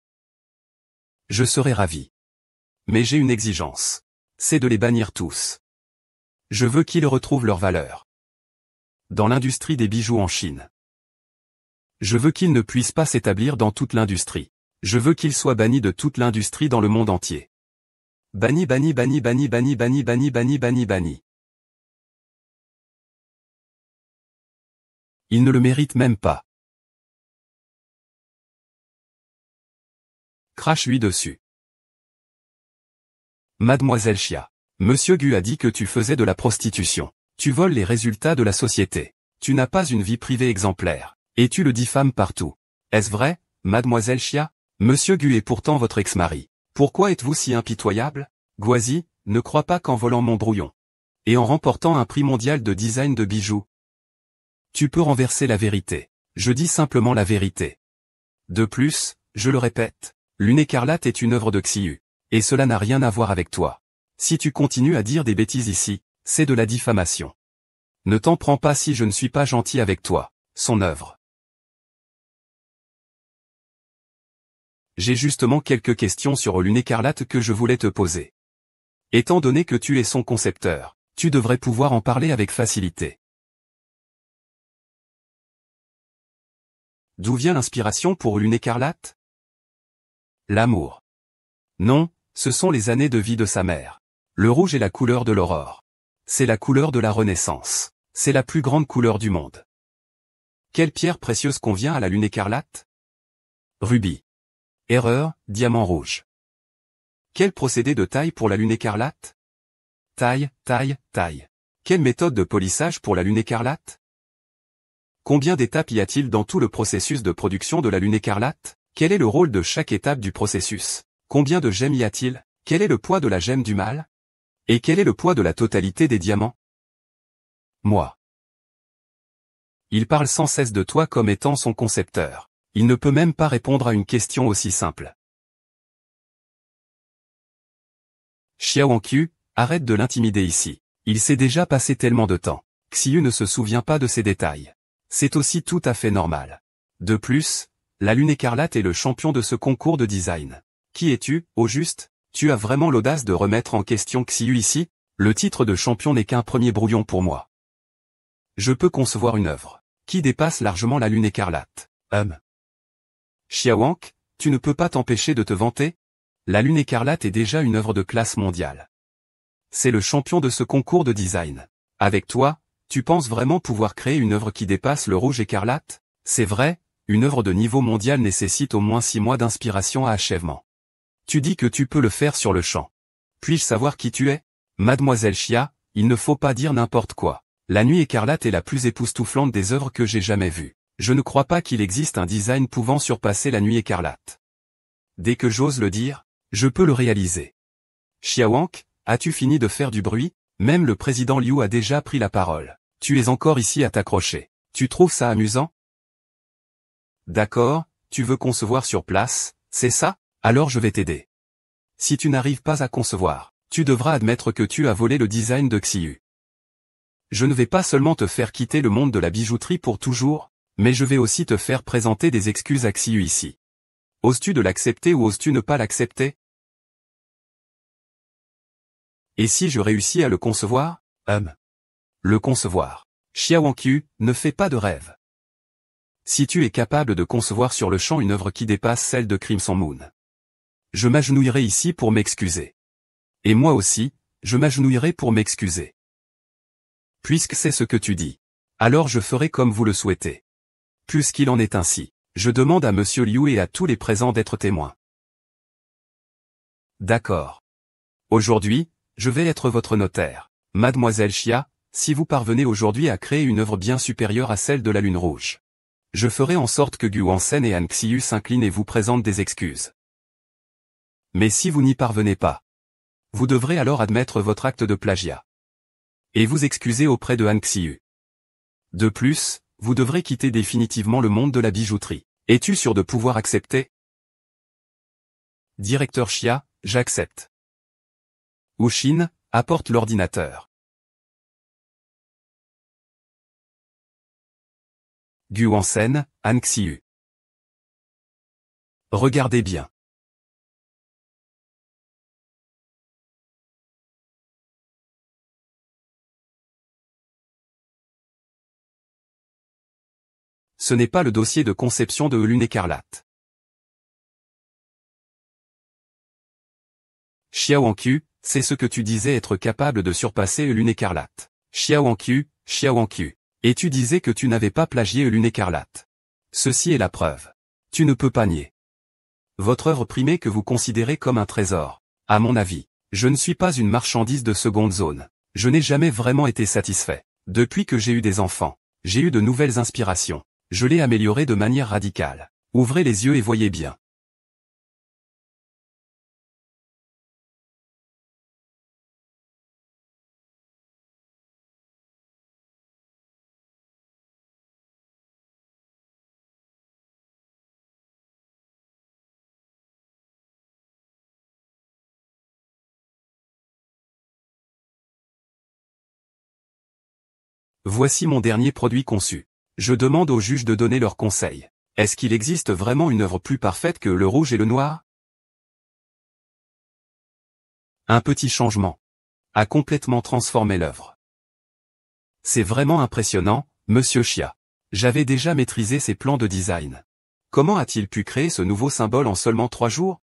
Speaker 1: je serai ravi. Mais j'ai une exigence. C'est de les bannir tous. Je veux qu'ils retrouvent leur valeur dans l'industrie des bijoux en Chine. Je veux qu'ils ne puissent pas s'établir dans toute l'industrie. Je veux qu'ils soient bannis de toute l'industrie dans le monde entier. Banni, banni, banni, banni, banni, banni, banni, banni, banni, banni. Ils ne le méritent même pas. Crache-lui dessus. Mademoiselle Xia. Monsieur Gu a dit que tu faisais de la prostitution. Tu voles les résultats de la société. Tu n'as pas une vie privée exemplaire. Et tu le diffames partout. Est-ce vrai, Mademoiselle Xia? Monsieur Gu est pourtant votre ex-mari. Pourquoi êtes-vous si impitoyable? Guazi, ne crois pas qu'en volant mon brouillon et en remportant un prix mondial de design de bijoux, tu peux renverser la vérité. Je dis simplement la vérité. De plus, je le répète, Lune écarlate est une œuvre de Xiyu. Et cela n'a rien à voir avec toi. Si tu continues à dire des bêtises ici, c'est de la diffamation. Ne t'en prends pas si je ne suis pas gentil avec toi, son œuvre. J'ai justement quelques questions sur Lune écarlate que je voulais te poser. Étant donné que tu es son concepteur, tu devrais pouvoir en parler avec facilité. D'où vient l'inspiration pour Lune écarlate? L'amour. Non, ce sont les années de vie de sa mère. Le rouge est la couleur de l'aurore. C'est la couleur de la renaissance. C'est la plus grande couleur du monde. Quelle pierre précieuse convient à la Lune écarlate? Rubis. Erreur, diamant rouge. Quel procédé de taille pour la lune écarlate? Taille, taille, taille. Quelle méthode de polissage pour la lune écarlate? Combien d'étapes y a-t-il dans tout le processus de production de la lune écarlate? Quel est le rôle de chaque étape du processus? Combien de gemmes y a-t-il? Quel est le poids de la gemme du mâle? Et quel est le poids de la totalité des diamants? Moi. Il parle sans cesse de toi comme étant son concepteur. Il ne peut même pas répondre à une question aussi simple. Xiaoqiu, arrête de l'intimider ici. Il s'est déjà passé tellement de temps. Xiu ne se souvient pas de ces détails. C'est aussi tout à fait normal. De plus, la lune écarlate est le champion de ce concours de design. Qui es-tu, au juste? Tu as vraiment l'audace de remettre en question Xiu ici? Le titre de champion n'est qu'un premier brouillon pour moi. Je peux concevoir une œuvre qui dépasse largement la lune écarlate. Xiaowank, tu ne peux pas t'empêcher de te vanter? La lune écarlate est déjà une œuvre de classe mondiale. C'est le champion de ce concours de design. Avec toi, tu penses vraiment pouvoir créer une œuvre qui dépasse le rouge écarlate? C'est vrai, une œuvre de niveau mondial nécessite au moins 6 mois d'inspiration à achèvement. Tu dis que tu peux le faire sur le champ. Puis-je savoir qui tu es? Mademoiselle Xia, il ne faut pas dire n'importe quoi. La nuit écarlate est la plus époustouflante des œuvres que j'ai jamais vues. Je ne crois pas qu'il existe un design pouvant surpasser la nuit écarlate. Dès que j'ose le dire, je peux le réaliser. Xiaowank, as-tu fini de faire du bruit? Même le président Liu a déjà pris la parole. Tu es encore ici à t'accrocher. Tu trouves ça amusant? D'accord, tu veux concevoir sur place, c'est ça? Alors je vais t'aider. Si tu n'arrives pas à concevoir, tu devras admettre que tu as volé le design de Xiu. Je ne vais pas seulement te faire quitter le monde de la bijouterie pour toujours, mais je vais aussi te faire présenter des excuses à Xiu ici. Oses-tu de l'accepter ou oses-tu ne pas l'accepter? Et si je réussis à le concevoir? Le concevoir. Xiaoqiu, ne fais pas de rêve. Si tu es capable de concevoir sur le champ une œuvre qui dépasse celle de Crimson Moon, je m'agenouillerai ici pour m'excuser. Et moi aussi, je m'agenouillerai pour m'excuser. Puisque c'est ce que tu dis, alors je ferai comme vous le souhaitez. Puisqu'il en est ainsi, je demande à Monsieur Liu et à tous les présents d'être témoins. D'accord. Aujourd'hui, je vais être votre notaire. Mademoiselle Xia, si vous parvenez aujourd'hui à créer une œuvre bien supérieure à celle de la lune rouge, je ferai en sorte que Gu Wansen et Han Xiu s'inclinent et vous présentent des excuses. Mais si vous n'y parvenez pas, vous devrez alors admettre votre acte de plagiat et vous excuser auprès de Han Xiu. De plus, vous devrez quitter définitivement le monde de la bijouterie. Es-tu sûr de pouvoir accepter? Directeur Xia, j'accepte. Ushin, apporte l'ordinateur. Gu Wansen, Han Xiu. Regardez bien. Ce n'est pas le dossier de conception de Lune écarlate. Xiaoqiu, c'est ce que tu disais être capable de surpasser Lune écarlate. Xiaoqiu, et tu disais que tu n'avais pas plagié Lune écarlate. Ceci est la preuve. Tu ne peux pas nier. Votre œuvre primée que vous considérez comme un trésor. À mon avis, je ne suis pas une marchandise de seconde zone. Je n'ai jamais vraiment été satisfait. Depuis que j'ai eu des enfants, j'ai eu de nouvelles inspirations. Je l'ai amélioré de manière radicale. Ouvrez les yeux et voyez bien. Voici mon dernier produit conçu. Je demande aux juges de donner leur conseil. Est-ce qu'il existe vraiment une œuvre plus parfaite que le rouge et le noir? Un petit changement a complètement transformé l'œuvre. C'est vraiment impressionnant, Monsieur Xia. J'avais déjà maîtrisé ses plans de design. Comment a-t-il pu créer ce nouveau symbole en seulement 3 jours?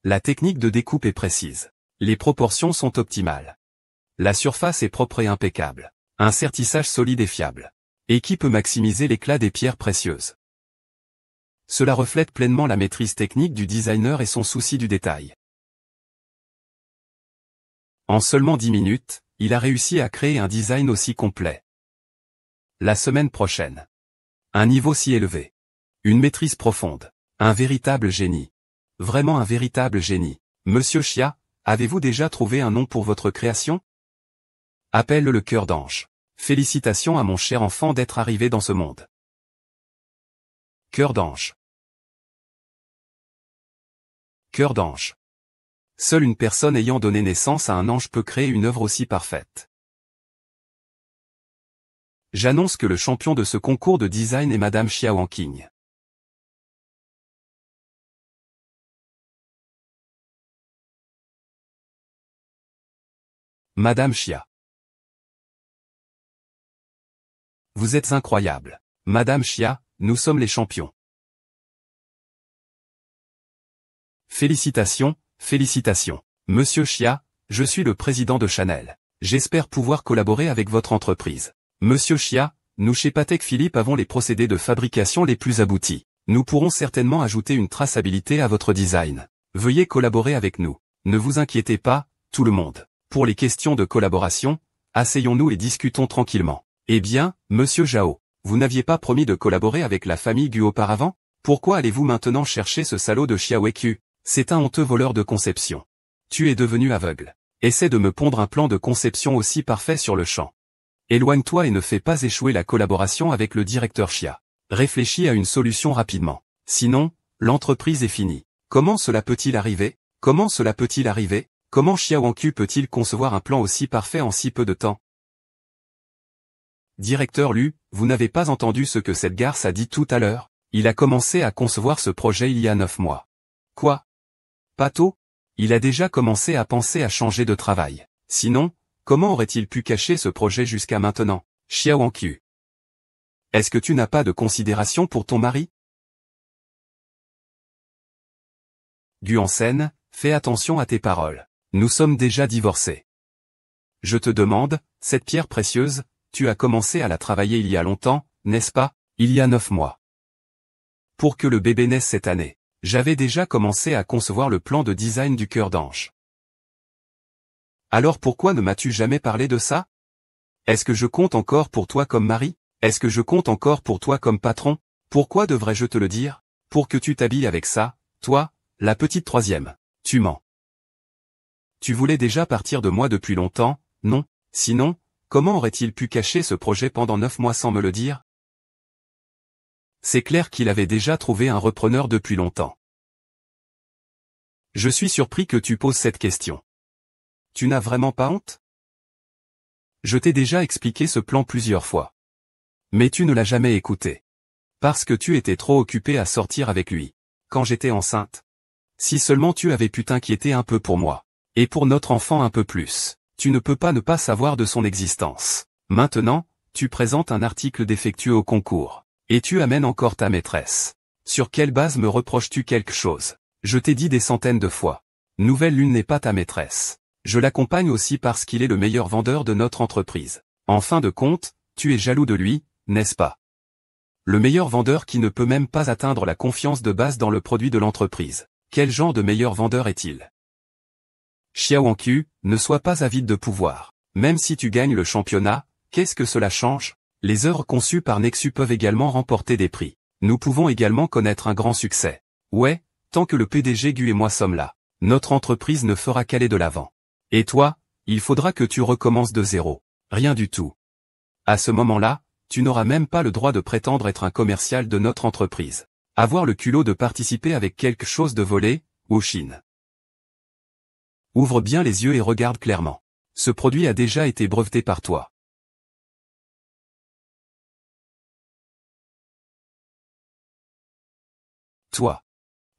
Speaker 1: La technique de découpe est précise. Les proportions sont optimales. La surface est propre et impeccable. Un sertissage solide et fiable. Et qui peut maximiser l'éclat des pierres précieuses. Cela reflète pleinement la maîtrise technique du designer et son souci du détail. En seulement 10 minutes, il a réussi à créer un design aussi complet. La semaine prochaine. Un niveau si élevé. Une maîtrise profonde. Un véritable génie. Vraiment un véritable génie. Monsieur Chia, avez-vous déjà trouvé un nom pour votre création? Appelle-le le cœur d'ange. Félicitations à mon cher enfant d'être arrivé dans ce monde. Cœur d'ange. Cœur d'ange. Seule une personne ayant donné naissance à un ange peut créer une œuvre aussi parfaite. J'annonce que le champion de ce concours de design est Madame Chia Wanqing. Madame Chia. Vous êtes incroyable. Madame Chia, nous sommes les champions. Félicitations, félicitations. Monsieur Chia, je suis le président de Chanel. J'espère pouvoir collaborer avec votre entreprise. Monsieur Chia, nous chez Patek Philippe avons les procédés de fabrication les plus aboutis. Nous pourrons certainement ajouter une traçabilité à votre design. Veuillez collaborer avec nous. Ne vous inquiétez pas, tout le monde. Pour les questions de collaboration, asseyons-nous et discutons tranquillement. Eh bien, monsieur Zhao, vous n'aviez pas promis de collaborer avec la famille Gu auparavant? Pourquoi allez-vous maintenant chercher ce salaud de Xia Weiqiu? C'est un honteux voleur de conception. Tu es devenu aveugle. Essaie de me pondre un plan de conception aussi parfait sur le champ. Éloigne-toi et ne fais pas échouer la collaboration avec le directeur Chia. Réfléchis à une solution rapidement. Sinon, l'entreprise est finie. Comment cela peut-il arriver? Comment cela peut-il arriver? Comment Xia Wanqing peut-il concevoir un plan aussi parfait en si peu de temps? Directeur Lu, vous n'avez pas entendu ce que cette garce a dit tout à l'heure? Il a commencé à concevoir ce projet il y a 9 mois. Quoi? Pas tôt? Il a déjà commencé à penser à changer de travail. Sinon, comment aurait-il pu cacher ce projet jusqu'à maintenant? Xia Wanqing. Est-ce que tu n'as pas de considération pour ton mari? Gu Hansen, fais attention à tes paroles. Nous sommes déjà divorcés. Je te demande, cette pierre précieuse, tu as commencé à la travailler il y a longtemps, n'est-ce pas? Il y a 9 mois. Pour que le bébé naisse cette année. J'avais déjà commencé à concevoir le plan de design du cœur d'ange. Alors pourquoi ne m'as-tu jamais parlé de ça? Est-ce que je compte encore pour toi comme mari? Est-ce que je compte encore pour toi comme patron? Pourquoi devrais-je te le dire? Pour que tu t'habilles avec ça, toi, la petite troisième. Tu mens. Tu voulais déjà partir de moi depuis longtemps, non? Sinon, comment aurait-il pu cacher ce projet pendant 9 mois sans me le dire? C'est clair qu'il avait déjà trouvé un repreneur depuis longtemps. Je suis surpris que tu poses cette question. Tu n'as vraiment pas honte? Je t'ai déjà expliqué ce plan plusieurs fois. Mais tu ne l'as jamais écouté. Parce que tu étais trop occupé à sortir avec lui. Quand j'étais enceinte. Si seulement tu avais pu t'inquiéter un peu pour moi. Et pour notre enfant un peu plus. Tu ne peux pas ne pas savoir de son existence. Maintenant, tu présentes un article défectueux au concours. Et tu amènes encore ta maîtresse. Sur quelle base me reproches-tu quelque chose? Je t'ai dit des centaines de fois. Nouvelle Lune n'est pas ta maîtresse. Je l'accompagne aussi parce qu'il est le meilleur vendeur de notre entreprise. En fin de compte, tu es jaloux de lui, n'est-ce pas? Le meilleur vendeur qui ne peut même pas atteindre la confiance de base dans le produit de l'entreprise. Quel genre de meilleur vendeur est-il? Xia Wanqing, ne sois pas avide de pouvoir. Même si tu gagnes le championnat, qu'est-ce que cela change? Les œuvres conçues par Nexu peuvent également remporter des prix. Nous pouvons également connaître un grand succès. Ouais, tant que le PDG Gu et moi sommes là, notre entreprise ne fera qu'aller de l'avant. Et toi, il faudra que tu recommences de zéro. Rien du tout. À ce moment-là, tu n'auras même pas le droit de prétendre être un commercial de notre entreprise. Avoir le culot de participer avec quelque chose de volé, ou Chine. Ouvre bien les yeux et regarde clairement. Ce produit a déjà été breveté par toi. Toi.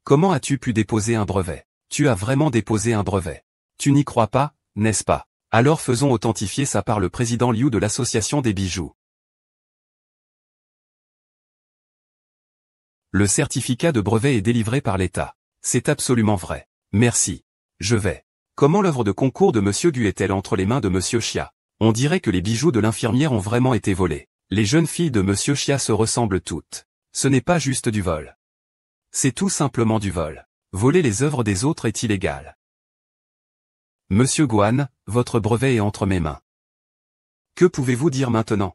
Speaker 1: Comment as-tu pu déposer un brevet? Tu as vraiment déposé un brevet. Tu n'y crois pas, n'est-ce pas? Alors faisons authentifier ça par le président Liu de l'association des bijoux. Le certificat de brevet est délivré par l'État. C'est absolument vrai. Merci. Je vais. Comment l'œuvre de concours de Monsieur Gu est-elle entre les mains de Monsieur Chia? On dirait que les bijoux de l'infirmière ont vraiment été volés. Les jeunes filles de Monsieur Chia se ressemblent toutes. Ce n'est pas juste du vol. C'est tout simplement du vol. Voler les œuvres des autres est illégal. Monsieur Guan, votre brevet est entre mes mains. Que pouvez-vous dire maintenant?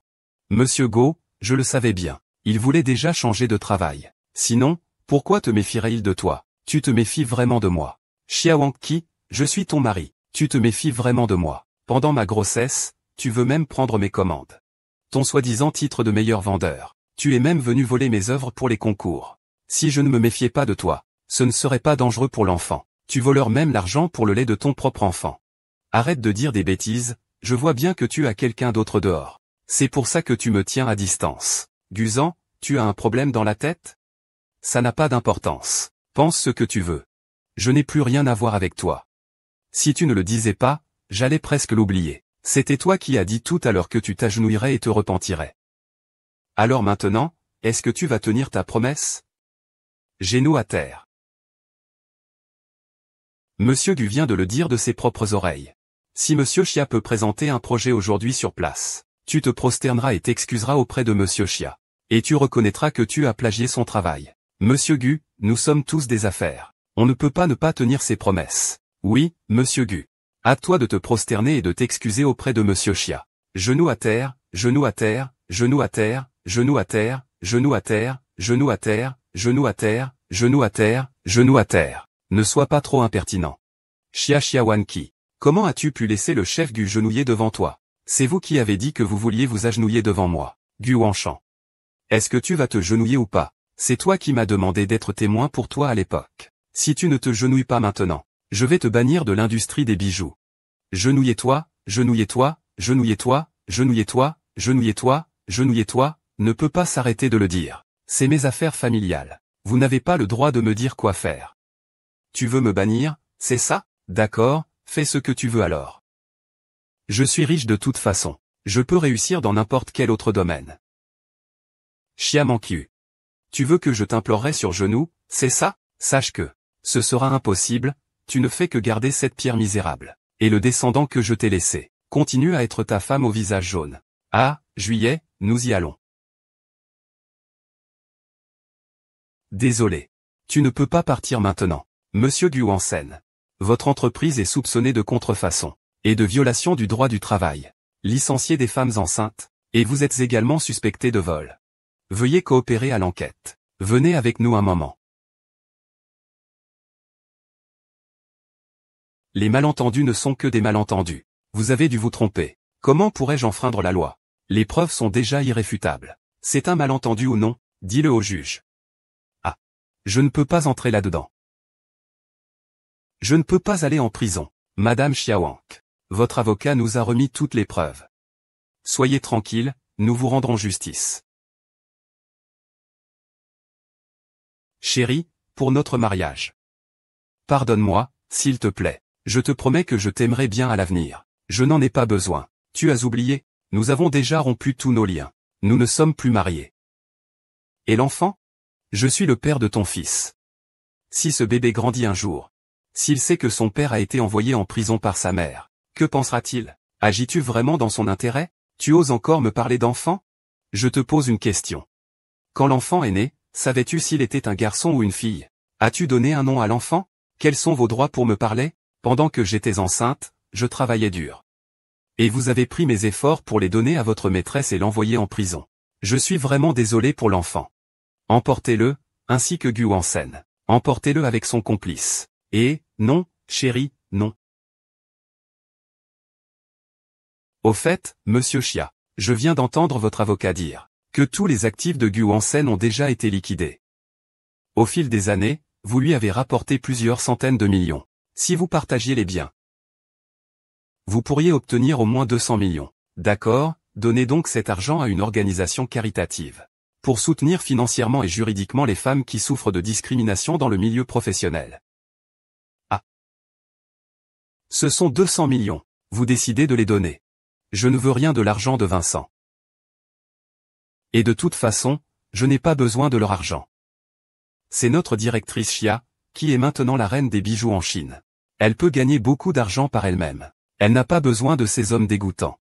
Speaker 1: Monsieur Go, je le savais bien. Il voulait déjà changer de travail. Sinon, pourquoi te méfierait-il de toi? Tu te méfies vraiment de moi. Xia Wangqi, je suis ton mari. Tu te méfies vraiment de moi. Pendant ma grossesse, tu veux même prendre mes commandes. Ton soi-disant titre de meilleur vendeur. Tu es même venu voler mes œuvres pour les concours. Si je ne me méfiais pas de toi, ce ne serait pas dangereux pour l'enfant. Tu voles même l'argent pour le lait de ton propre enfant. Arrête de dire des bêtises, je vois bien que tu as quelqu'un d'autre dehors. C'est pour ça que tu me tiens à distance. Guzan, tu as un problème dans la tête? Ça n'a pas d'importance. Pense ce que tu veux. Je n'ai plus rien à voir avec toi. Si tu ne le disais pas, j'allais presque l'oublier. C'était toi qui as dit tout à l'heure que tu t'agenouillerais et te repentirais. Alors maintenant, est-ce que tu vas tenir ta promesse? Genou à terre. Monsieur Gu vient de le dire de ses propres oreilles. Si Monsieur Xia peut présenter un projet aujourd'hui sur place, tu te prosterneras et t'excuseras auprès de Monsieur Xia. Et tu reconnaîtras que tu as plagié son travail. Monsieur Gu, nous sommes tous des affaires. On ne peut pas ne pas tenir ses promesses. Oui, Monsieur Gu. À toi de te prosterner et de t'excuser auprès de Monsieur Xia. Genou à terre, genou à terre, genou à terre, genou à terre, genou à terre, genou à terre, genou à terre, genou à terre, genou à terre. Ne sois pas trop impertinent. Xia Wangqi. Comment as-tu pu laisser le chef Gu genouiller devant toi? C'est vous qui avez dit que vous vouliez vous agenouiller devant moi. Gu Wanshan. Est-ce que tu vas te genouiller ou pas? C'est toi qui m'as demandé d'être témoin pour toi à l'époque. Si tu ne te genouilles pas maintenant, je vais te bannir de l'industrie des bijoux. Genouillez-toi, genouillez-toi, genouillez-toi, genouillez-toi, genouillez-toi, genouillez-toi, ne peut pas s'arrêter de le dire. C'est mes affaires familiales. Vous n'avez pas le droit de me dire quoi faire. Tu veux me bannir, c'est ça? D'accord, fais ce que tu veux alors. Je suis riche de toute façon. Je peux réussir dans n'importe quel autre domaine. Xia Manqiu. Tu veux que je t'implorerai sur genoux, c'est ça? Sache que ce sera impossible, tu ne fais que garder cette pierre misérable. Et le descendant que je t'ai laissé continue à être ta femme au visage jaune. Ah, juillet, nous y allons. Désolé. Tu ne peux pas partir maintenant. Monsieur Gu Wansen. Votre entreprise est soupçonnée de contrefaçon et de violation du droit du travail. Licencier des femmes enceintes, et vous êtes également suspecté de vol. Veuillez coopérer à l'enquête. Venez avec nous un moment. Les malentendus ne sont que des malentendus. Vous avez dû vous tromper. Comment pourrais-je enfreindre la loi? Les preuves sont déjà irréfutables. C'est un malentendu ou non? Dis-le au juge. Ah. Je ne peux pas entrer là-dedans. Je ne peux pas aller en prison. Madame Xia Wang. Votre avocat nous a remis toutes les preuves. Soyez tranquille, nous vous rendrons justice. Chérie, pour notre mariage. Pardonne-moi, s'il te plaît. Je te promets que je t'aimerai bien à l'avenir. Je n'en ai pas besoin. Tu as oublié, nous avons déjà rompu tous nos liens. Nous ne sommes plus mariés. Et l'enfant? Je suis le père de ton fils. Si ce bébé grandit un jour, s'il sait que son père a été envoyé en prison par sa mère, que pensera-t-il? Agis-tu vraiment dans son intérêt? Tu oses encore me parler d'enfant? Je te pose une question. Quand l'enfant est né, savais-tu s'il était un garçon ou une fille? As-tu donné un nom à l'enfant? Quels sont vos droits pour me parler? Pendant que j'étais enceinte, je travaillais dur. Et vous avez pris mes efforts pour les donner à votre maîtresse et l'envoyer en prison. Je suis vraiment désolé pour l'enfant. Emportez-le, ainsi que Gu Wansen. Emportez-le avec son complice. Et, non, chérie, non. Au fait, monsieur Xia, je viens d'entendre votre avocat dire que tous les actifs de Gu Wansen ont déjà été liquidés. Au fil des années, vous lui avez rapporté plusieurs centaines de millions. Si vous partagiez les biens, vous pourriez obtenir au moins 200 millions. D'accord, donnez donc cet argent à une organisation caritative. Pour soutenir financièrement et juridiquement les femmes qui souffrent de discrimination dans le milieu professionnel. Ah. Ce sont 200 millions. Vous décidez de les donner. Je ne veux rien de l'argent de Vincent. Et de toute façon, je n'ai pas besoin de leur argent. C'est notre directrice Xia, qui est maintenant la reine des bijoux en Chine. Elle peut gagner beaucoup d'argent par elle-même. Elle n'a pas besoin de ces hommes dégoûtants.